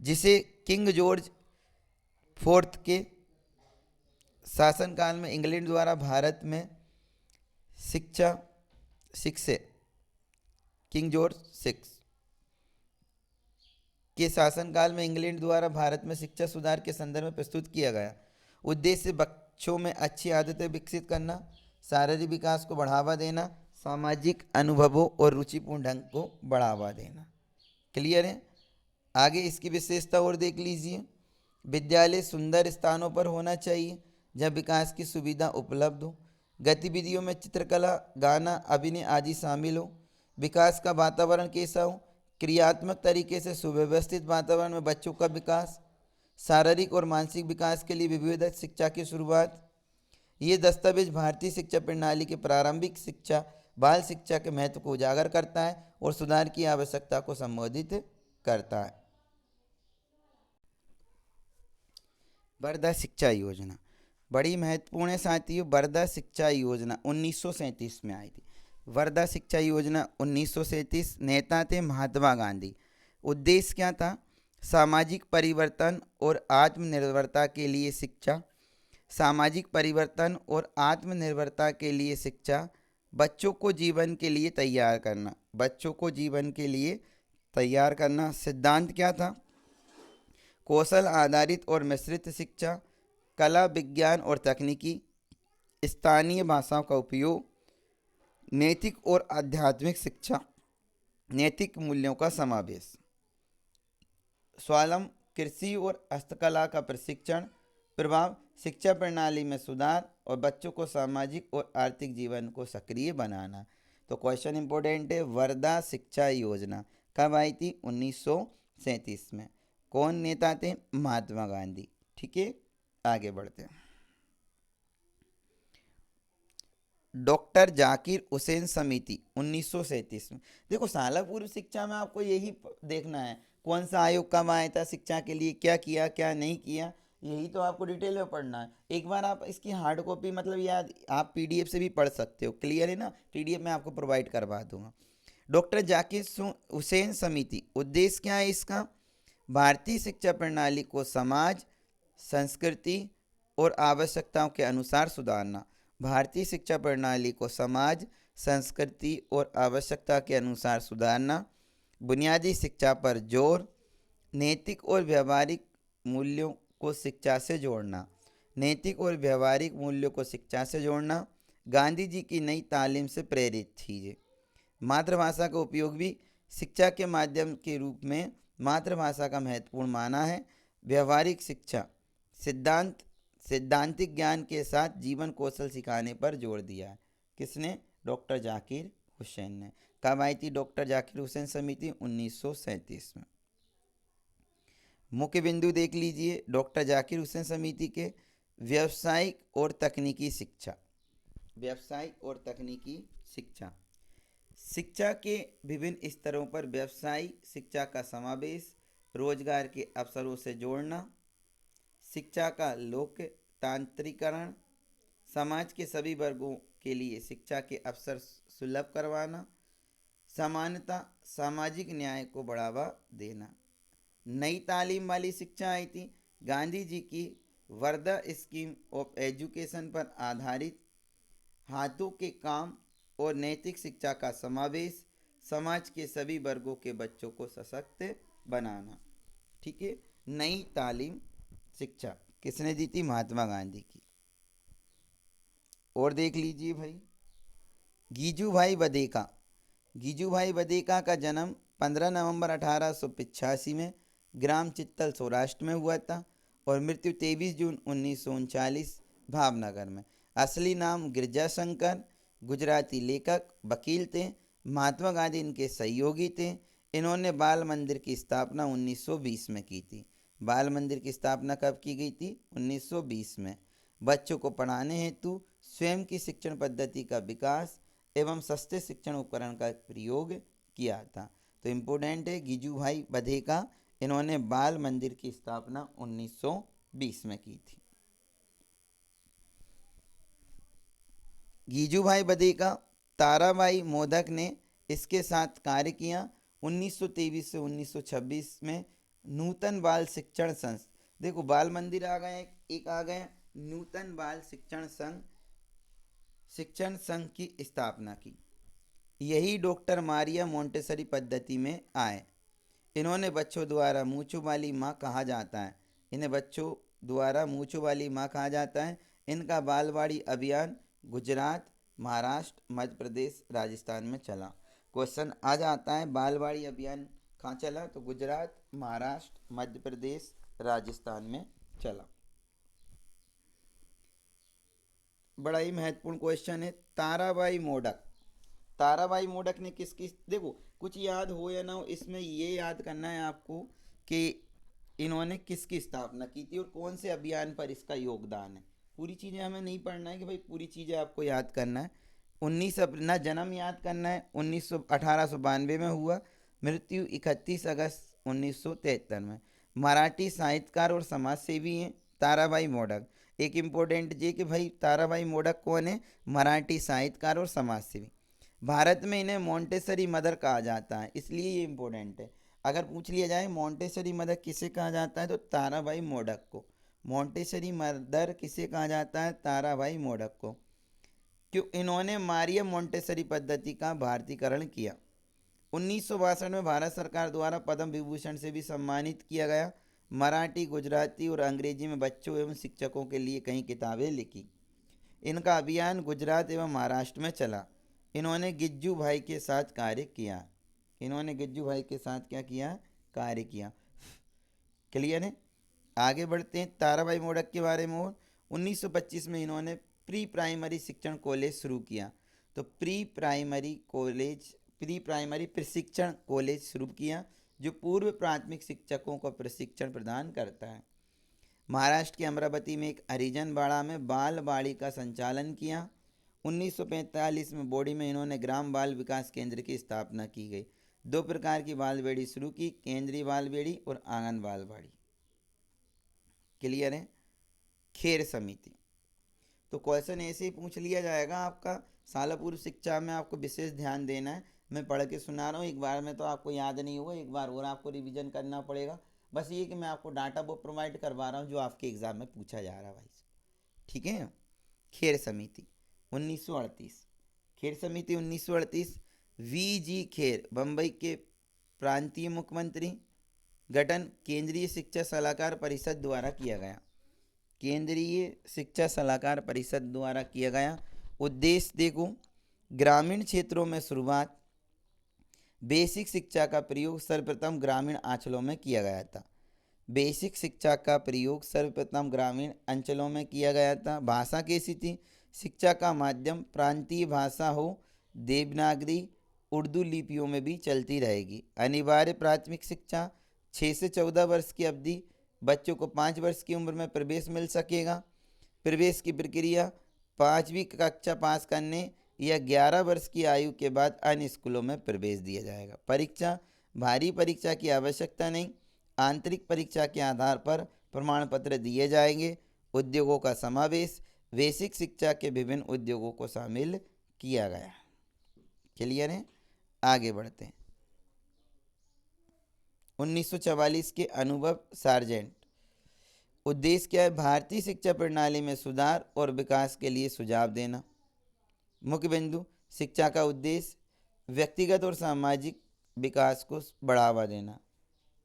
जिसे किंग जॉर्ज फोर्थ के शासनकाल में इंग्लैंड द्वारा भारत में शिक्षा किंग जॉर्ज 6 के शासनकाल में इंग्लैंड द्वारा भारत में शिक्षा सुधार के संदर्भ में प्रस्तुत किया गया। उद्देश्य बच्चों में अच्छी आदतें विकसित करना, शारीरिक विकास को बढ़ावा देना, सामाजिक अनुभवों और रुचिपूर्ण ढंग को बढ़ावा देना। क्लियर है? आगे इसकी विशेषता और देख लीजिए। विद्यालय सुंदर स्थानों पर होना चाहिए जहाँ विकास की सुविधा उपलब्ध हो। गतिविधियों में चित्रकला, गाना, अभिनय आदि शामिल हो। विकास का वातावरण कैसा हो? क्रियात्मक तरीके से सुव्यवस्थित वातावरण में बच्चों का विकास। शारीरिक और मानसिक विकास के लिए विविध शिक्षा की शुरुआत। ये दस्तावेज भारतीय शिक्षा प्रणाली के प्रारंभिक शिक्षा बाल शिक्षा के महत्व को उजागर करता है और सुधार की आवश्यकता को संबोधित करता है। वर्धा शिक्षा योजना बड़ी महत्वपूर्ण है साथियों। वर्धा शिक्षा योजना 1937 में आई थी। वर्धा शिक्षा योजना 1937, नेता थे महात्मा गांधी। उद्देश्य क्या था? सामाजिक परिवर्तन और आत्मनिर्भरता के लिए शिक्षा। सामाजिक परिवर्तन और आत्मनिर्भरता के लिए शिक्षा। बच्चों को जीवन के लिए तैयार करना। बच्चों को जीवन के लिए तैयार करना। सिद्धांत क्या था? कौशल आधारित और मिश्रित शिक्षा। कला, विज्ञान और तकनीकी। स्थानीय भाषाओं का उपयोग। नैतिक और आध्यात्मिक शिक्षा। नैतिक मूल्यों का समावेश। स्वावलंबन, कृषि और हस्तकला का प्रशिक्षण। प्रभाव, शिक्षा प्रणाली में सुधार और बच्चों को सामाजिक और आर्थिक जीवन को सक्रिय बनाना। तो क्वेश्चन इंपॉर्टेंट है, वर्धा शिक्षा योजना कब आई थी? 1937 में। कौन नेता थे? महात्मा गांधी। ठीक है, आगे बढ़ते हैं। डॉक्टर जाकिर हुसैन समिति 1937 में। देखो, साला पूर्व शिक्षा में आपको यही देखना है, कौन सा आयोग कब आया था, शिक्षा के लिए क्या किया क्या नहीं किया, यही तो आपको डिटेल में पढ़ना है। एक बार आप इसकी हार्ड कॉपी मतलब याद, आप पीडीएफ से भी पढ़ सकते हो, क्लियर है ना? पीडीएफ में आपको प्रोवाइड करवा दूंगा। डॉक्टर जाकिर हुसैन समिति, उद्देश्य क्या है इसका? भारतीय शिक्षा प्रणाली को समाज, संस्कृति और आवश्यकताओं के अनुसार सुधारना। भारतीय शिक्षा प्रणाली को समाज, संस्कृति और आवश्यकता के अनुसार सुधारना। बुनियादी शिक्षा पर जोर। नैतिक और व्यवहारिक मूल्यों को शिक्षा से जोड़ना। नैतिक और व्यवहारिक मूल्यों को शिक्षा से जोड़ना। गांधी जी की नई तालीम से प्रेरित थी ये। मातृभाषा का उपयोग भी शिक्षा के माध्यम के रूप में मातृभाषा का महत्वपूर्ण माना है। व्यवहारिक शिक्षा, सिद्धांत सैद्धांतिक ज्ञान के साथ जीवन कौशल सिखाने पर जोर दिया है। किसने? डॉक्टर जाकिर हुसैन ने। कब आई थी डॉक्टर जाकिर हुसैन समिति? 1937 में। मुख्य बिंदु देख लीजिए डॉक्टर जाकिर हुसैन समिति के। व्यावसायिक और तकनीकी शिक्षा। व्यावसायिक और तकनीकी शिक्षा, शिक्षा के विभिन्न स्तरों पर व्यावसायिक शिक्षा का समावेश। रोजगार के अवसरों से जोड़ना। शिक्षा का लोकतांत्रिकरण। समाज के सभी वर्गों के लिए शिक्षा के अवसर सुलभ करवाना। समानता, सामाजिक न्याय को बढ़ावा देना। नई तालीम वाली शिक्षा आई थी। गांधी जी की वर्धा स्कीम ऑफ एजुकेशन पर आधारित हाथों के काम और नैतिक शिक्षा का समावेश। समाज के सभी वर्गों के बच्चों को सशक्त बनाना। ठीक है, नई तालीम शिक्षा किसने दी थी? महात्मा गांधी की। और देख लीजिए भाई, गीजू भाई बधेका। गीजू भाई बधेका का जन्म 15 नवंबर 1885 में ग्राम चित्तल, सौराष्ट्र में हुआ था और मृत्यु 23 जून 1939 भावनगर में। असली नाम गिरजाशंकर, गुजराती लेखक, वकील थे। महात्मा गांधी इनके सहयोगी थे। इन्होंने बाल मंदिर की स्थापना 1920 में की थी। बाल मंदिर की स्थापना कब की गई थी? 1920 में। बच्चों को पढ़ाने हेतु स्वयं की शिक्षण पद्धति का विकास एवं सस्ते शिक्षण उपकरण का प्रयोग किया था। तो इम्पोर्टेंट है, गिजू भाई बधेका, इन्होंने बाल मंदिर की स्थापना 1920 में की थी। गीजू भाई बधेका, ताराबाई मोदक ने इसके साथ कार्य किया। 1923 से 1926 में नूतन बाल शिक्षण संघ, देखो बाल मंदिर आ गए, एक आ गए नूतन बाल शिक्षण संघ की स्थापना की। यही डॉक्टर मारिया मोंटेसरी पद्धति में आए। इन्होंने बच्चों द्वारा मूँछों वाली माँ कहा जाता है। इन्हें बच्चों द्वारा मूँछों वाली माँ कहा जाता है। इनका बालवाड़ी अभियान गुजरात, महाराष्ट्र, मध्य प्रदेश, राजस्थान में चला। क्वेश्चन आ जाता है, बालवाड़ी अभियान कहाँ चला? तो गुजरात, महाराष्ट्र, मध्य प्रदेश, राजस्थान में चला। बड़ा ही महत्वपूर्ण क्वेश्चन है। ताराबाई मोडक, ताराबाई मोडक ने किसकी, देखो कुछ याद हो या ना हो, इसमें ये याद करना है आपको कि इन्होंने किसकी स्थापना की थी और कौन से अभियान पर इसका योगदान है। पूरी चीज़ें हमें नहीं पढ़ना है कि भाई पूरी चीज़ें आपको याद करना है। 19 अपना जन्म याद करना है, 1892 में हुआ। मृत्यु 31 अगस्त 1973 में। मराठी साहित्यकार और समाज सेवी हैं। ताराबाई मोडक। एक इम्पोर्टेंट ये कि भाई ताराबाई मोडक कौन है? मराठी साहित्यकार और समाजसेवी। भारत में इन्हें मोंटेसरी मदर कहा जाता है, इसलिए ये इम्पोर्टेंट है। अगर पूछ लिया जाए मोंटेसरी मदर किसे कहा जाता है, तो ताराबाई मोडक को। मोंटेसरी मदर किसे कहा जाता है? ताराबाई मोडक को। क्यों? इन्होंने मारिया मोंटेसरी पद्धति का भारतीकरण किया। 1962 में भारत सरकार द्वारा पद्म विभूषण से भी सम्मानित किया गया। मराठी, गुजराती और अंग्रेजी में बच्चों एवं शिक्षकों के लिए कई किताबें लिखी। इनका अभियान गुजरात एवं महाराष्ट्र में चला। इन्होंने गिज्जू भाई के साथ कार्य किया। इन्होंने गिज्जू भाई के साथ क्या किया? कार्य किया। क्लियर है? आगे बढ़ते हैं ताराबाई मोडक के बारे में। और 1925 में इन्होंने प्री प्राइमरी शिक्षण कॉलेज शुरू किया। तो प्री प्राइमरी प्रशिक्षण कॉलेज शुरू किया, जो पूर्व प्राथमिक शिक्षकों को प्रशिक्षण प्रदान करता है। महाराष्ट्र के अमरावती में एक हरिजन बाड़ा में बाल बाड़ी का संचालन किया। 1945 में बोडी में इन्होंने ग्राम बाल विकास केंद्र की स्थापना की गई। 2 प्रकार की बाल बेड़ी शुरू की, केंद्रीय बाल बेड़ी और आंगन बाल बाड़ी। क्लियर है? खेर समिति। तो क्वेश्चन ऐसे ही पूछ लिया जाएगा आपका। साल पूर्व शिक्षा में आपको विशेष ध्यान देना है। मैं पढ़ के सुना रहा हूँ, एक बार में तो आपको याद नहीं होगा, एक बार और आपको रिवीजन करना पड़ेगा। बस ये कि मैं आपको डाटा वो प्रोवाइड करवा रहा हूँ जो आपके एग्जाम में पूछा जा रहा है भाई। ठीक है? खेर समिति 1938। खेर समिति 1938। वी खेर बम्बई के प्रांतीय मुख्यमंत्री। गठन केंद्रीय शिक्षा सलाहकार परिषद द्वारा किया गया। केंद्रीय शिक्षा सलाहकार परिषद द्वारा किया गया। उद्देश्य देखो, ग्रामीण क्षेत्रों में शुरुआत। बेसिक शिक्षा का प्रयोग सर्वप्रथम ग्रामीण अंचलों में किया गया था। बेसिक शिक्षा का प्रयोग सर्वप्रथम ग्रामीण अंचलों में किया गया था। भाषा कैसी थी? शिक्षा का माध्यम प्रांतीय भाषा हो, देवनागरी उर्दू लिपियों में भी चलती रहेगी। अनिवार्य प्राथमिक शिक्षा 6 से 14 वर्ष की अवधि, बच्चों को 5 वर्ष की उम्र में प्रवेश मिल सकेगा। प्रवेश की प्रक्रिया 5वीं कक्षा पास करने या 11 वर्ष की आयु के बाद अन्य स्कूलों में प्रवेश दिया जाएगा। परीक्षा, भारी परीक्षा की आवश्यकता नहीं, आंतरिक परीक्षा के आधार पर प्रमाण पत्र दिए जाएंगे। उद्योगों का समावेश, बेसिक शिक्षा के विभिन्न उद्योगों को शामिल किया गया। क्लियर है? आगे बढ़ते हैं। 1944 के अनुभव सार्जेंट। उद्देश्य क्या है? भारतीय शिक्षा प्रणाली में सुधार और विकास के लिए सुझाव देना। मुख्य बिंदु, शिक्षा का उद्देश्य व्यक्तिगत और सामाजिक विकास को बढ़ावा देना।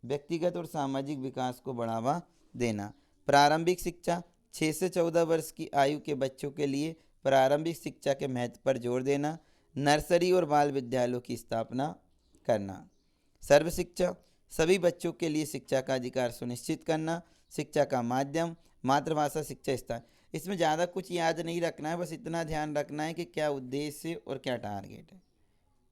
व्यक्तिगत और सामाजिक विकास को बढ़ावा देना। प्रारंभिक शिक्षा 6 से 14 वर्ष की आयु के बच्चों के लिए प्रारंभिक शिक्षा के महत्व पर जोर देना। नर्सरी और बाल विद्यालयों की स्थापना करना। सर्व शिक्षा, सभी बच्चों के लिए शिक्षा का अधिकार सुनिश्चित करना। शिक्षा का माध्यम मातृभाषा शिक्षा स्थान। इसमें ज़्यादा कुछ याद नहीं रखना है, बस इतना ध्यान रखना है कि क्या उद्देश्य और क्या टारगेट है।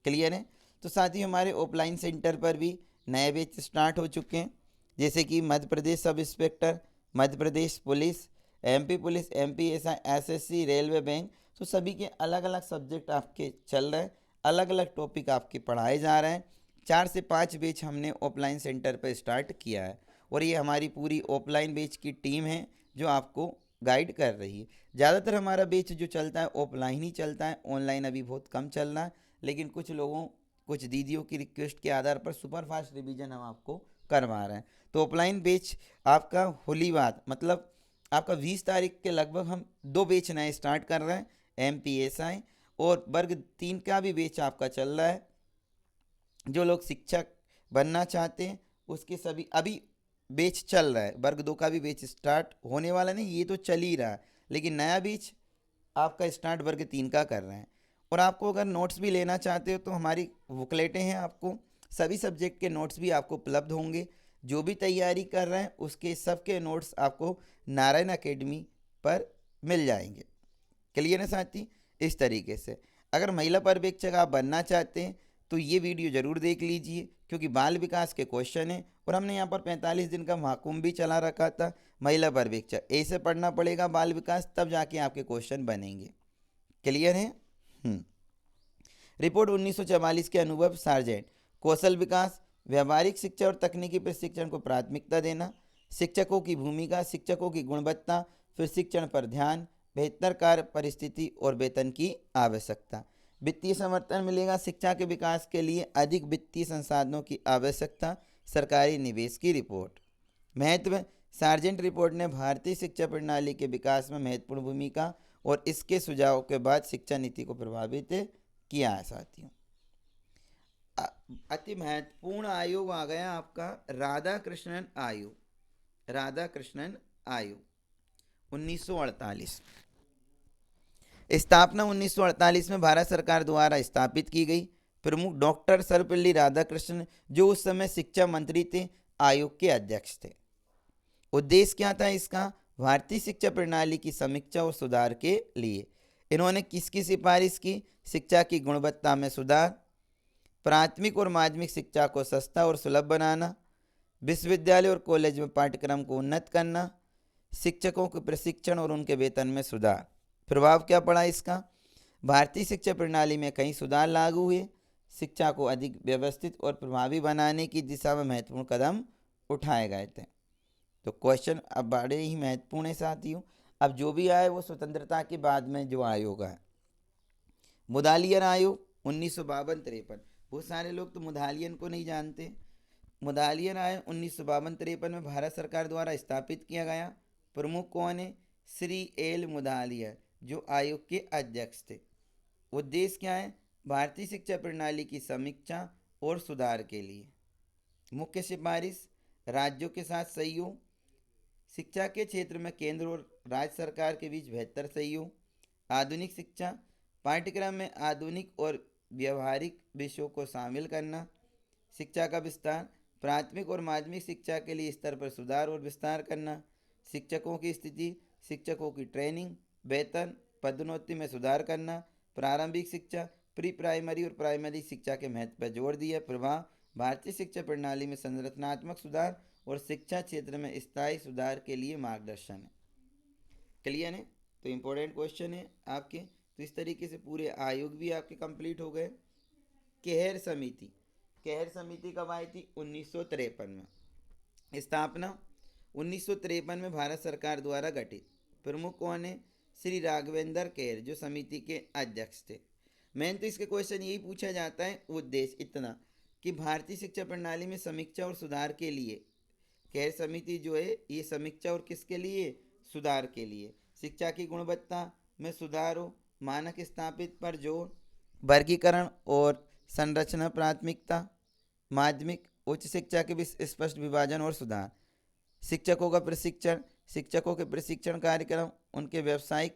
क्लियर है? तो साथ ही हमारे ऑफलाइन सेंटर पर भी नए बैच स्टार्ट हो चुके हैं, जैसे कि Madhya Pradesh sub inspector, Madhya Pradesh police, MP police, MP SSC, railway bank. तो सभी के अलग अलग सब्जेक्ट आपके चल रहे हैं, अलग अलग टॉपिक आपके पढ़ाए जा रहे हैं। 4 से 5 बैच हमने ऑफलाइन सेंटर पर स्टार्ट किया है, और ये हमारी पूरी ऑफलाइन बैच की टीम है जो आपको गाइड कर रही है। ज़्यादातर हमारा बैच जो चलता है ऑफलाइन ही चलता है, ऑनलाइन अभी बहुत कम चल रहा है, लेकिन कुछ दीदियों की रिक्वेस्ट के आधार पर सुपर फास्ट रिवीजन हम आपको करवा रहे हैं। तो ऑफलाइन बैच आपका होली बाद मतलब आपका 20 तारीख के लगभग हम 2 बैच नए स्टार्ट कर रहे हैं। MPSI और वर्ग 3 का भी बैच आपका चल रहा है। जो लोग शिक्षक बनना चाहते हैं उसके सभी अभी बैच चल रहा है। वर्ग 2 का भी बैच स्टार्ट होने वाला नहीं, ये तो चल ही रहा है, लेकिन नया बैच आपका स्टार्ट वर्ग 3 का कर रहे हैं। और आपको अगर नोट्स भी लेना चाहते हो तो हमारी बुकलेटें हैं, आपको सभी सब्जेक्ट के नोट्स भी आपको उपलब्ध होंगे। जो भी तैयारी कर रहे हैं उसके सबके नोट्स आपको नारायण अकेडमी पर मिल जाएंगे। क्लियर है साथी? इस तरीके से अगर महिला पर्यवेक्षक आप बनना चाहते हैं तो ये वीडियो ज़रूर देख लीजिए, क्योंकि बाल विकास के क्वेश्चन है और हमने यहाँ पर 45 दिन का महाकुंभ भी चला रखा था। महिला पर्यवेक्षक ऐसे पढ़ना पड़ेगा बाल विकास, तब जाके आपके क्वेश्चन बनेंगे। क्लियर है? रिपोर्ट 1944 के अनुभव सार्जेंट। कौशल विकास, व्यावहारिक शिक्षा और तकनीकी प्रशिक्षण को प्राथमिकता देना। शिक्षकों की भूमिका, शिक्षकों की गुणवत्ता, फिर शिक्षण पर ध्यान, बेहतर कार्य परिस्थिति और वेतन की आवश्यकता। वित्तीय समर्थन मिलेगा शिक्षा के विकास के लिए, अधिक वित्तीय संसाधनों की आवश्यकता, सरकारी निवेश की रिपोर्ट। महत्व, सार्जेंट रिपोर्ट ने भारतीय शिक्षा प्रणाली के विकास में महत्वपूर्ण भूमिका और इसके सुझावों के बाद शिक्षा नीति को प्रभावित किया है। साथियों, अति महत्वपूर्ण आयोग आ गया आपका राधा कृष्णन आयोग। राधा कृष्णन आयोग 1948, स्थापना 1948 में भारत सरकार द्वारा स्थापित की गई। प्रमुख डॉक्टर सर्वपल्ली राधाकृष्णन, जो उस समय शिक्षा मंत्री थे, आयोग के अध्यक्ष थे। उद्देश्य क्या था इसका? भारतीय शिक्षा प्रणाली की समीक्षा और सुधार के लिए। इन्होंने किसकी सिफारिश की? शिक्षा की गुणवत्ता में सुधार, प्राथमिक और माध्यमिक शिक्षा को सस्ता और सुलभ बनाना, विश्वविद्यालय और कॉलेज में पाठ्यक्रम को उन्नत करना, शिक्षकों के प्रशिक्षण और उनके वेतन में सुधार। प्रभाव क्या पड़ा इसका? भारतीय शिक्षा प्रणाली में कई सुधार लागू हुए, शिक्षा को अधिक व्यवस्थित और प्रभावी बनाने की दिशा में महत्वपूर्ण कदम उठाए गए थे। तो क्वेश्चन अब बड़े ही महत्वपूर्ण है साथियों। अब जो भी आए वो स्वतंत्रता के बाद में जो आयोग है, मुदालियन आयोग 1952-53। बहुत सारे लोग तो मुदालियन को नहीं जानते। मुदालियन आयोग 1952-53 में भारत सरकार द्वारा स्थापित किया गया। प्रमुख कौन है? श्री एल मुदालिया, जो आयोग के अध्यक्ष थे। उद्देश्य क्या है? भारतीय शिक्षा प्रणाली की समीक्षा और सुधार के लिए। मुख्य सिफारिश, राज्यों के साथ सहयोग, शिक्षा के क्षेत्र में केंद्र और राज्य सरकार के बीच बेहतर सहयोग, आधुनिक शिक्षा, पाठ्यक्रम में आधुनिक और व्यवहारिक विषयों को शामिल करना, शिक्षा का विस्तार, प्राथमिक और माध्यमिक शिक्षा के लिए स्तर पर सुधार और विस्तार करना, शिक्षकों की स्थिति, शिक्षकों की ट्रेनिंग, वेतन, पदोन्नति में सुधार करना, प्रारंभिक शिक्षा, प्री प्राइमरी और प्राइमरी शिक्षा के महत्व पर जोर दिया। प्रभाव, भारतीय शिक्षा प्रणाली में संरचनात्मक सुधार और शिक्षा क्षेत्र में स्थायी सुधार के लिए मार्गदर्शन है। क्लियर है? तो इम्पोर्टेंट क्वेश्चन है आपके। तो इस तरीके से पूरे आयोग भी आपके कंप्लीट हो गए। केहर समिति, केहर समिति कब आई थी? 1953 में। स्थापना 1953 में भारत सरकार द्वारा गठित। प्रमुख कौन है? श्री राघवेंद्र केहर, जो समिति के अध्यक्ष थे। मेन तो इसके क्वेश्चन यही पूछा जाता है, उद्देश्य इतना कि भारतीय शिक्षा प्रणाली में समीक्षा और सुधार के लिए केहर समिति जो है, ये समीक्षा और किसके लिए? सुधार के लिए। शिक्षा की गुणवत्ता में सुधार हो, मानक स्थापित पर जोर, वर्गीकरण और संरचना, प्राथमिकता, माध्यमिक उच्च शिक्षा के स्पष्ट विभाजन और सुधार, शिक्षकों का प्रशिक्षण, शिक्षकों के प्रशिक्षण कार्यक्रम, उनके व्यावसायिक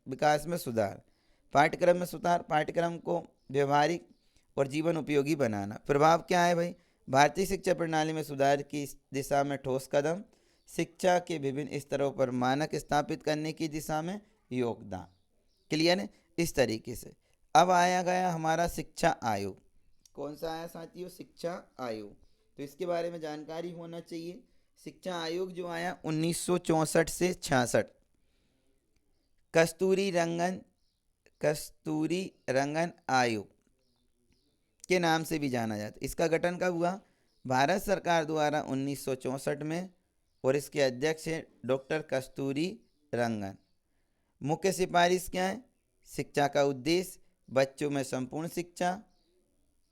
विकास में सुधार, पाठ्यक्रम में सुधार, पाठ्यक्रम को व्यवहारिक और जीवन उपयोगी बनाना। प्रभाव क्या है भाई? भारतीय शिक्षा प्रणाली में सुधार की दिशा में ठोस कदम, शिक्षा के विभिन्न स्तरों पर मानक स्थापित करने की दिशा में योगदान। क्लियर है? इस तरीके से अब आया गया हमारा शिक्षा आयोग। कौन सा आया साथियों? शिक्षा आयोग। तो इसके बारे में जानकारी होना चाहिए। शिक्षा आयोग जो आया 1964 से 66, कस्तूरी रंगन आयोग के नाम से भी जाना जाता है। इसका गठन कब हुआ? भारत सरकार द्वारा 1964 में, और इसके अध्यक्ष हैं डॉक्टर कस्तूरी रंगन। मुख्य सिफारिश क्या है? शिक्षा का उद्देश्य, बच्चों में संपूर्ण शिक्षा,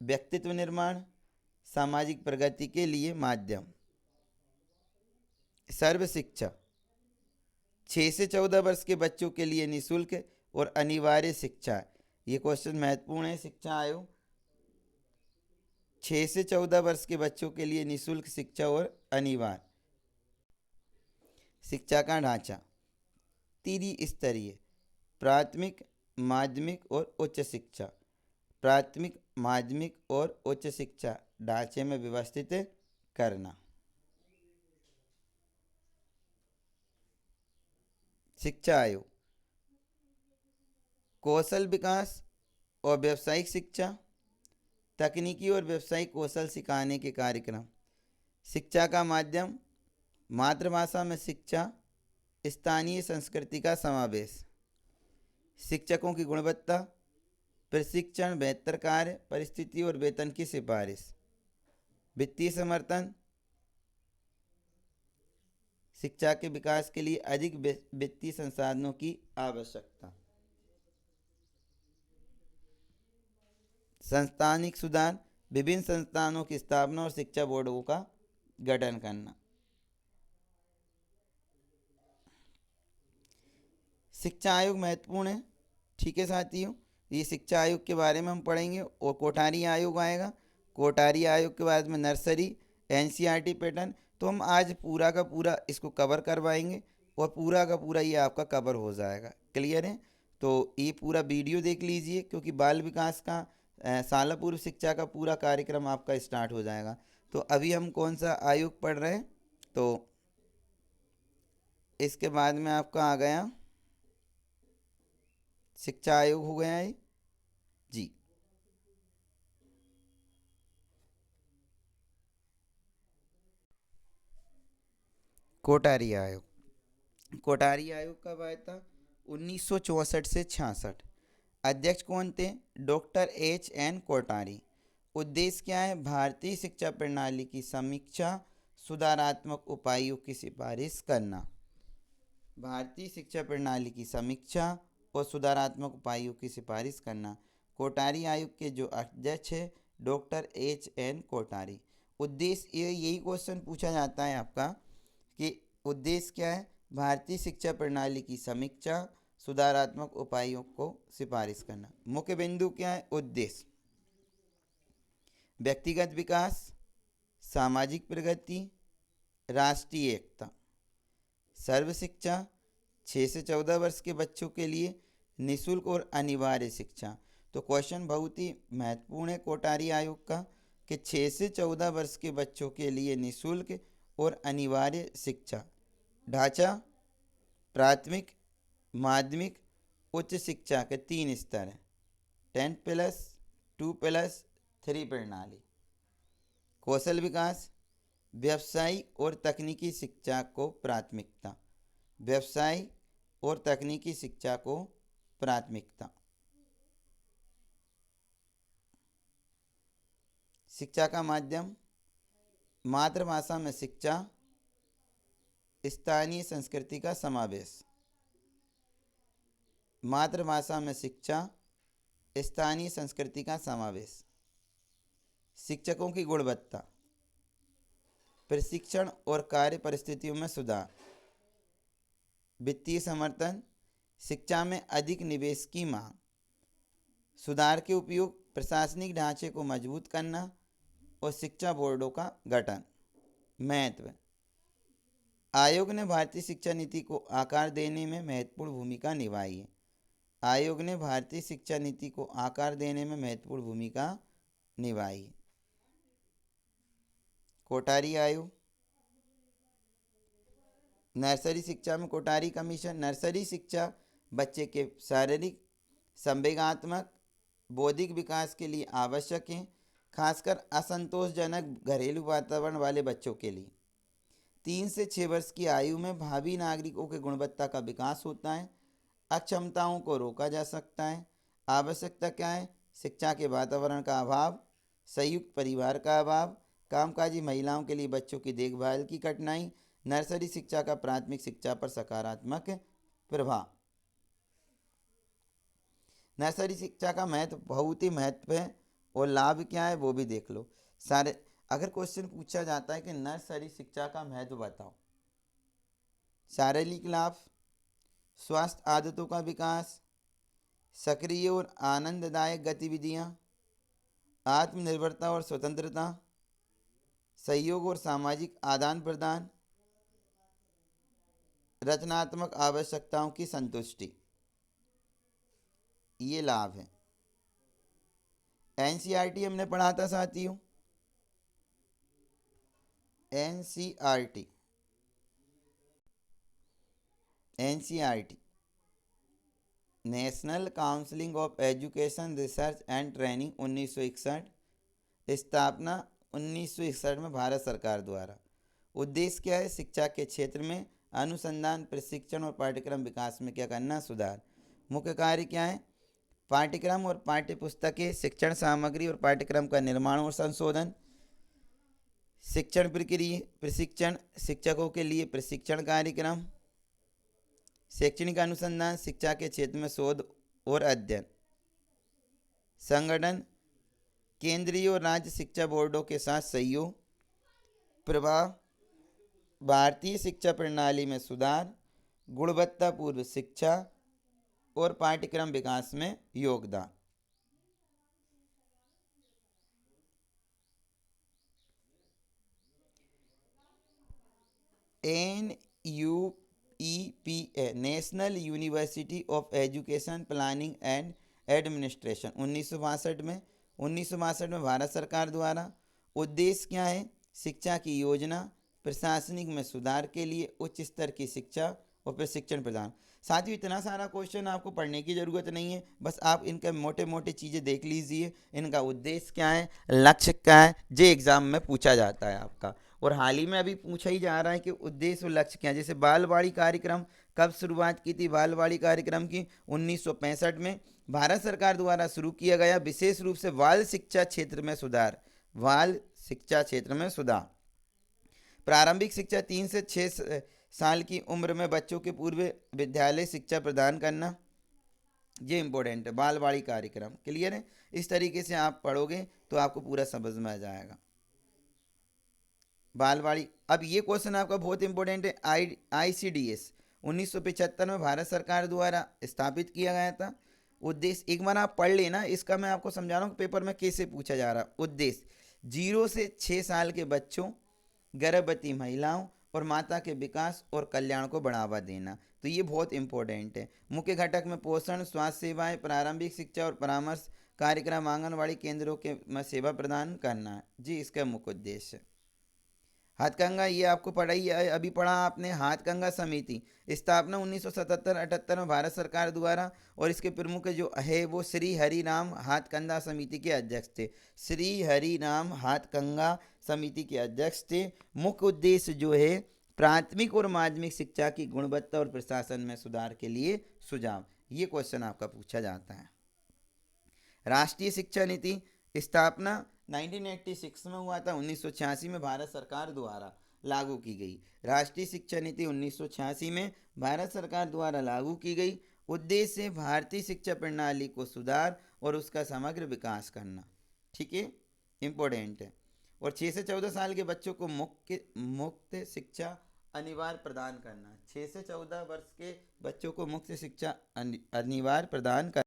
व्यक्तित्व निर्माण, सामाजिक प्रगति के लिए माध्यम, सर्व शिक्षा, 6 से 14 वर्ष के बच्चों के लिए निःशुल्क और अनिवार्य शिक्षा। ये क्वेश्चन महत्वपूर्ण है। शिक्षा आयोग 6 से 14 वर्ष के बच्चों के लिए निःशुल्क शिक्षा और अनिवार्य शिक्षा का ढांचा, त्रिस्तरीय, प्राथमिक, माध्यमिक और उच्च शिक्षा, प्राथमिक, माध्यमिक और उच्च शिक्षा ढांचे में व्यवस्थित करना। शिक्षा आयोग कौशल विकास और व्यावसायिक शिक्षा, तकनीकी और व्यावसायिक कौशल सिखाने के कार्यक्रम, शिक्षा का माध्यम, मातृभाषा में शिक्षा, स्थानीय संस्कृति का समावेश, शिक्षकों की गुणवत्ता, प्रशिक्षण, बेहतर कार्य परिस्थिति और वेतन की सिफारिश, वित्तीय समर्थन, शिक्षा के विकास के लिए अधिक वित्तीय संसाधनों की आवश्यकता। संस्थानिक सुधार, विभिन्न संस्थानों की स्थापना और शिक्षा बोर्डों का गठन करना। शिक्षा आयोग महत्वपूर्ण है, ठीक है साथियों। ये शिक्षा आयोग के बारे में हम पढ़ेंगे। और कोठारी आयोग आएगा। कोठारी आयोग के बाद में नर्सरी, एनसीईआरटी पैटर्न। तो हम आज पूरा का पूरा इसको कवर करवाएंगे और पूरा का पूरा ये आपका कवर हो जाएगा। क्लियर है? तो ये पूरा वीडियो देख लीजिए, क्योंकि बाल विकास का साल पूर्व शिक्षा का पूरा कार्यक्रम आपका स्टार्ट हो जाएगा। तो अभी हम कौन सा आयोग पढ़ रहे हैं? तो इसके बाद में आपका आ गया शिक्षा आयोग, हो गया है जी। कोठारी आयोग। कोठारी आयोग कब आया था? 1964 से 66। अध्यक्ष कौन थे? Doctor H.N. कोठारी। उद्देश्य क्या है? भारतीय शिक्षा प्रणाली की समीक्षा, सुधारात्मक उपायों की सिफारिश करना। भारतीय शिक्षा प्रणाली की समीक्षा और सुधारात्मक उपायों की सिफारिश करना। कोठारी आयोग के जो अध्यक्ष है डॉक्टर H.N. कोठारी। उद्देश्य, यही क्वेश्चन पूछा जाता है आपका कि उद्देश्य क्या है? भारतीय शिक्षा प्रणाली की समीक्षा, सुधारात्मक उपायों को सिफारिश करना। मुख्य बिंदु क्या है? उद्देश्य व्यक्तिगत विकास, सामाजिक प्रगति, राष्ट्रीय एकता। सर्व शिक्षा, 6 से 14 वर्ष के बच्चों के लिए निःशुल्क और अनिवार्य शिक्षा। तो क्वेश्चन बहुत ही महत्वपूर्ण है कोठारी आयोग का कि 6 से 14 वर्ष के बच्चों के लिए निःशुल्क और अनिवार्य शिक्षा। ढांचा, प्राथमिक, माध्यमिक, उच्च शिक्षा के 3 स्तर हैं। 10+, 2+3 प्रणाली। कौशल विकास, व्यवसायिक और तकनीकी शिक्षा को प्राथमिकता। व्यवसाय और तकनीकी शिक्षा को प्राथमिकता। शिक्षा का माध्यम, मातृभाषा में शिक्षा, स्थानीय संस्कृति का समावेश। मातृभाषा में शिक्षा, स्थानीय संस्कृति का समावेश। शिक्षकों की गुणवत्ता, प्रशिक्षण और कार्य परिस्थितियों में सुधार। वित्तीय समर्थन, शिक्षा में अधिक निवेश की मांग। सुधार के उपयोग, प्रशासनिक ढांचे को मजबूत करना और शिक्षा बोर्डों का गठन। महत्व, आयोग ने भारतीय शिक्षा नीति को आकार देने में महत्वपूर्ण भूमिका निभाई है। आयोग ने भारतीय शिक्षा नीति को आकार देने में महत्वपूर्ण भूमिका निभाई है। कोठारी आयोग। नर्सरी शिक्षा में कोठारी कमीशन। नर्सरी शिक्षा बच्चे के शारीरिक, संवेगात्मक, बौद्धिक विकास के लिए आवश्यक है, खासकर असंतोषजनक घरेलू वातावरण वाले बच्चों के लिए। 3 से 6 वर्ष की आयु में भावी नागरिकों के गुणवत्ता का विकास होता है। अक्षमताओं को रोका जा सकता है। आवश्यकता क्या है? शिक्षा के वातावरण का अभाव, संयुक्त परिवार का अभाव, कामकाजी महिलाओं के लिए बच्चों की देखभाल की कठिनाई। नर्सरी शिक्षा का प्राथमिक शिक्षा पर सकारात्मक प्रभाव। नर्सरी शिक्षा का महत्व, बहुत ही महत्व है, और लाभ क्या है वो भी देख लो सारे। अगर क्वेश्चन पूछा जाता है कि नर्सरी शिक्षा का महत्व बताओ, शारीरिक लाभ, स्वास्थ्य आदतों का विकास, सक्रिय और आनंददायक गतिविधियां, आत्मनिर्भरता और स्वतंत्रता, सहयोग और सामाजिक आदान प्रदान, रचनात्मक आवश्यकताओं की संतुष्टि। ये लाभ हैं। एनसीईआरटी हमने पढ़ा था साथियों। NCERT national counselling of education research and training 1961। स्थापना 1961 में भारत सरकार द्वारा। उद्देश्य क्या है? शिक्षा के क्षेत्र में अनुसंधान, प्रशिक्षण और पाठ्यक्रम विकास में क्या करना? सुधार। मुख्य कार्य क्या है? पाठ्यक्रम और पाठ्य पुस्तकें, शिक्षण सामग्री और पाठ्यक्रम का निर्माण और संशोधन, शिक्षण प्रक्रिया प्रशिक्षण, शिक्षकों के लिए प्रशिक्षण कार्यक्रम, शैक्षणिक अनुसंधान, शिक्षा के क्षेत्र में शोध और अध्ययन, संगठन, केंद्रीय और राज्य शिक्षा बोर्डों के साथ सहयोग, प्रभाव, भारतीय शिक्षा प्रणाली में सुधार, गुणवत्तापूर्ण शिक्षा और पाठ्यक्रम विकास में योगदान। NUEPA national university of education planning and administration 1962 में भारत सरकार द्वारा। उद्देश्य क्या है? शिक्षा की योजना, प्रशासनिक में सुधार के लिए उच्च स्तर की शिक्षा और प्रशिक्षण प्रदान। साथियों, इतना सारा क्वेश्चन आपको पढ़ने की ज़रूरत नहीं है, बस आप इनके मोटे मोटे चीज़ें देख लीजिए। इनका उद्देश्य क्या है, लक्ष्य क्या है, ये एग्ज़ाम में पूछा जाता है आपका। और हाल ही में अभी पूछा ही जा रहा है कि उद्देश्य और लक्ष्य क्या है। जैसे बालवाड़ी कार्यक्रम, कब शुरुआत की थी बालवाड़ी कार्यक्रम की? 1965 में भारत सरकार द्वारा शुरू किया गया, विशेष रूप से बाल शिक्षा क्षेत्र में सुधार। बाल शिक्षा क्षेत्र में सुधार। प्रारंभिक शिक्षा 3 से 6 साल की उम्र में बच्चों के पूर्व विद्यालय शिक्षा प्रदान करना, ये इंपॉर्टेंट है। बालवाड़ी कार्यक्रम क्लियर है? इस तरीके से आप पढ़ोगे तो आपको पूरा समझ में आ जाएगा। बालवाड़ी। अब ये क्वेश्चन आपका बहुत इंपॉर्टेंट है। ICDS 1975 में भारत सरकार द्वारा स्थापित किया गया था। उद्देश्य एक बार आप पढ़ लेना, इसका मैं आपको समझा रहा हूँ पेपर में कैसे पूछा जा रहा है। उद्देश्य 0 से 6 साल के बच्चों, गर्भवती महिलाओं और माता के विकास और कल्याण को बढ़ावा देना। तो ये बहुत इंपॉर्टेंट है। मुख्य घटक में पोषण, स्वास्थ्य सेवाएं, प्रारंभिक शिक्षा और परामर्श कार्यक्रम, आंगनवाड़ी केंद्रों के में सेवा प्रदान करना है जी, इसका मुख्य उद्देश्य है। हाथकंगा, ये आपको पढ़ाई अभी पढ़ा आपने। हाथकंगा समिति स्थापना 1977-78 में भारत सरकार द्वारा, और इसके प्रमुख जो है वो श्री हरिराम हाथकंगा समिति के अध्यक्ष थे। श्री हरिराम हाथकंगा समिति के अध्यक्ष थे। मुख्य उद्देश्य जो है प्राथमिक और माध्यमिक शिक्षा की गुणवत्ता और प्रशासन में सुधार के लिए सुझाव। ये क्वेश्चन आपका पूछा जाता है। राष्ट्रीय शिक्षा नीति स्थापना 1986 में हुआ था। 1986 में भारत सरकार द्वारा लागू की गई। राष्ट्रीय शिक्षा नीति 1986 में भारत सरकार द्वारा लागू की गई। उद्देश्य है भारतीय शिक्षा प्रणाली को सुधार और उसका समग्र विकास करना। ठीक है, इम्पोर्टेंट है। और 6 से 14 साल के बच्चों को मुक्त शिक्षा अनिवार्य प्रदान करना। 6 से 14 वर्ष के बच्चों को मुक्त शिक्षा अनिवार्य प्रदान करना।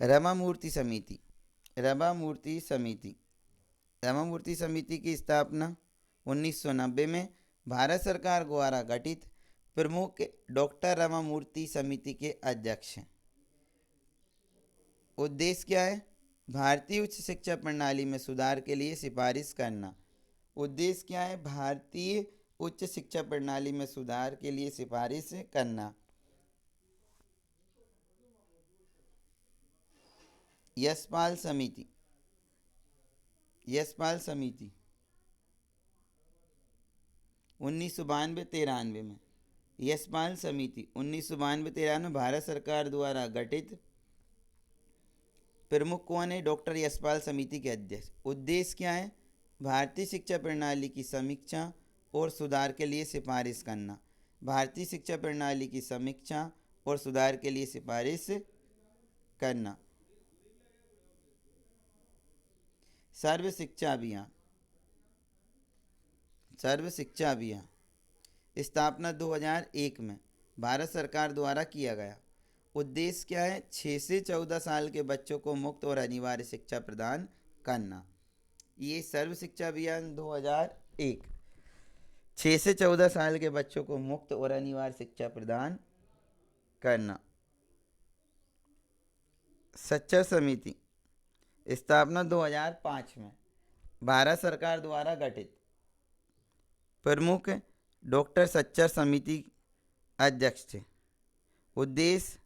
रमामूर्ति समिति, रमामूर्ति समिति, रमामूर्ति समिति की स्थापना 1990 में भारत सरकार द्वारा गठित। प्रमुख डॉक्टर रमामूर्ति समिति के अध्यक्ष हैं। उद्देश्य क्या है? भारतीय उच्च शिक्षा प्रणाली में सुधार के लिए सिफारिश करना। उद्देश्य क्या है? भारतीय उच्च शिक्षा प्रणाली में सुधार के लिए सिफारिश करना। यशपाल समिति, यशपाल समिति 1992-93 में, यशपाल समिति 1992-93 में भारत सरकार द्वारा गठित। प्रमुख कौन है? डॉक्टर यशपाल समिति के अध्यक्ष। उद्देश्य क्या है? भारतीय शिक्षा प्रणाली की समीक्षा और सुधार के लिए सिफारिश करना। भारतीय शिक्षा प्रणाली की समीक्षा और सुधार के लिए सिफारिश करना। सर्व शिक्षा अभियान, सर्व शिक्षा अभियान स्थापना 2001 में भारत सरकार द्वारा किया गया। उद्देश्य क्या है? 6 से 14 साल के बच्चों को मुफ्त और अनिवार्य शिक्षा प्रदान करना। ये सर्व शिक्षा अभियान 2001, 6 से 14 साल के बच्चों को मुफ्त और अनिवार्य शिक्षा प्रदान करना। सच्चर समिति स्थापना 2005 में भारत सरकार द्वारा गठित। प्रमुख डॉक्टर सच्चर समिति अध्यक्ष थे। उद्देश्य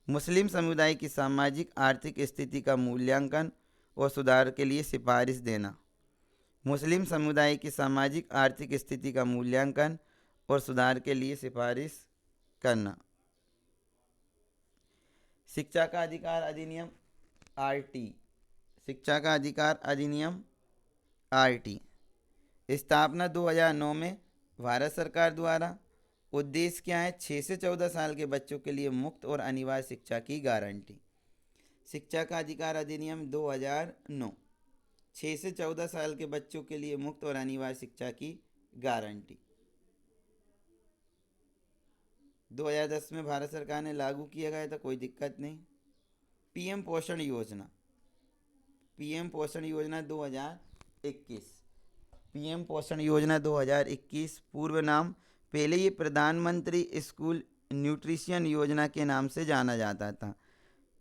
मुस्लिम समुदाय की सामाजिक आर्थिक स्थिति का मूल्यांकन और सुधार के लिए सिफारिश देना। मुस्लिम समुदाय की सामाजिक आर्थिक स्थिति का मूल्यांकन और सुधार के लिए सिफारिश करना। शिक्षा का अधिकार अधिनियम RT, शिक्षा का अधिकार अधिनियम RT स्थापना 2009 में भारत सरकार द्वारा। उद्देश्य क्या है? 6 से 14 साल के बच्चों के लिए मुफ्त और अनिवार्य शिक्षा की गारंटी। शिक्षा का अधिकार अधिनियम 2009, 6 से 14 साल के बच्चों के लिए मुफ्त और अनिवार्य शिक्षा की गारंटी। 2010 में भारत सरकार ने लागू किया गया था, कोई दिक्कत नहीं। पीएम पोषण योजना, पीएम पोषण योजना 2021, पीएम पोषण योजना 2021 पूर्व नाम, पहले ये प्रधानमंत्री स्कूल न्यूट्रिशन योजना के नाम से जाना जाता था।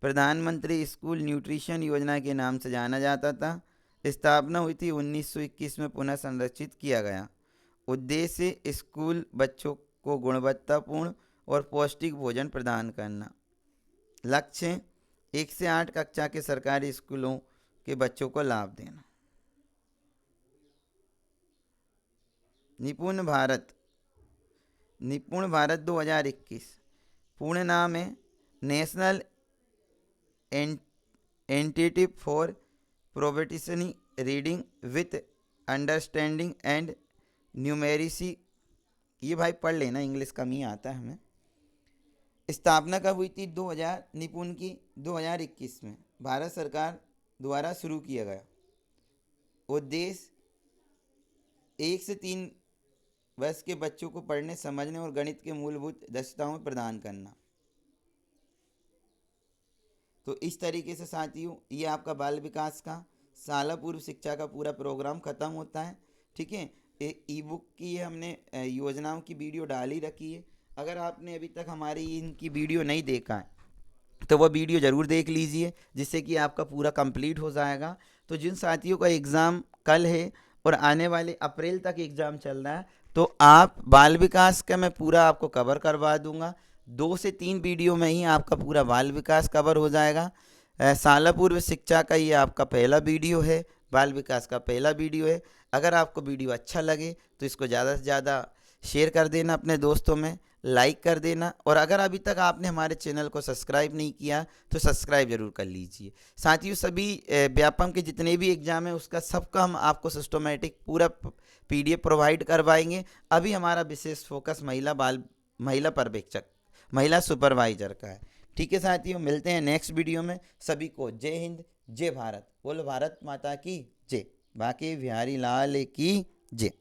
प्रधानमंत्री स्कूल न्यूट्रिशन योजना के नाम से जाना जाता था। स्थापना हुई थी 1921 में, पुनः संरक्षित किया गया। उद्देश्य स्कूल बच्चों को गुणवत्तापूर्ण और पौष्टिक भोजन प्रदान करना। लक्ष्य 1 से 8 कक्षा के सरकारी स्कूलों के बच्चों को लाभ देना। निपुण भारत, निपुण भारत 2021 पूर्ण नाम है national entity for professional reading with understanding and numeracy. ये भाई पढ़ लेना, इंग्लिश कम ही आता है हमें। स्थापना कब हुई थी? 2000 निपुण की 2021 में भारत सरकार द्वारा शुरू किया गया। उद्देश्य 1 से 3 वर्ष के बच्चों को पढ़ने, समझने और गणित के मूलभूत दक्षताओं प्रदान करना। तो इस तरीके से साथियों ये आपका बाल विकास का साल पूर्व शिक्षा का पूरा प्रोग्राम खत्म होता है। ठीक है, ई बुक की हमने योजनाओं की वीडियो डाल ही रखी है। अगर आपने अभी तक हमारी इनकी वीडियो नहीं देखा है तो वह वीडियो ज़रूर देख लीजिए, जिससे कि आपका पूरा कंप्लीट हो जाएगा। तो जिन साथियों का एग्ज़ाम कल है और आने वाले अप्रैल तक एग्ज़ाम चल रहा है, तो आप बाल विकास का मैं पूरा आपको कवर करवा दूंगा। 2 से 3 वीडियो में ही आपका पूरा बाल विकास कवर हो जाएगा। साल पूर्व शिक्षा का ये आपका पहला वीडियो है, बाल विकास का पहला वीडियो है। अगर आपको वीडियो अच्छा लगे तो इसको ज़्यादा से ज़्यादा शेयर कर देना अपने दोस्तों में, लाइक कर देना। और अगर अभी तक आपने हमारे चैनल को सब्सक्राइब नहीं किया तो सब्सक्राइब जरूर कर लीजिए। साथियों सभी व्यापम के जितने भी एग्ज़ाम है उसका सबका हम आपको सिस्टमेटिक पूरा PDF प्रोवाइड करवाएंगे। अभी हमारा विशेष फोकस महिला पर्यवेक्षक, महिला सुपरवाइजर का है। ठीक है साथियों, मिलते हैं नेक्स्ट वीडियो में। सभी को जय हिंद, जय भारत। बोलो भारत माता की जय। बाकी बिहारी लाल की जय।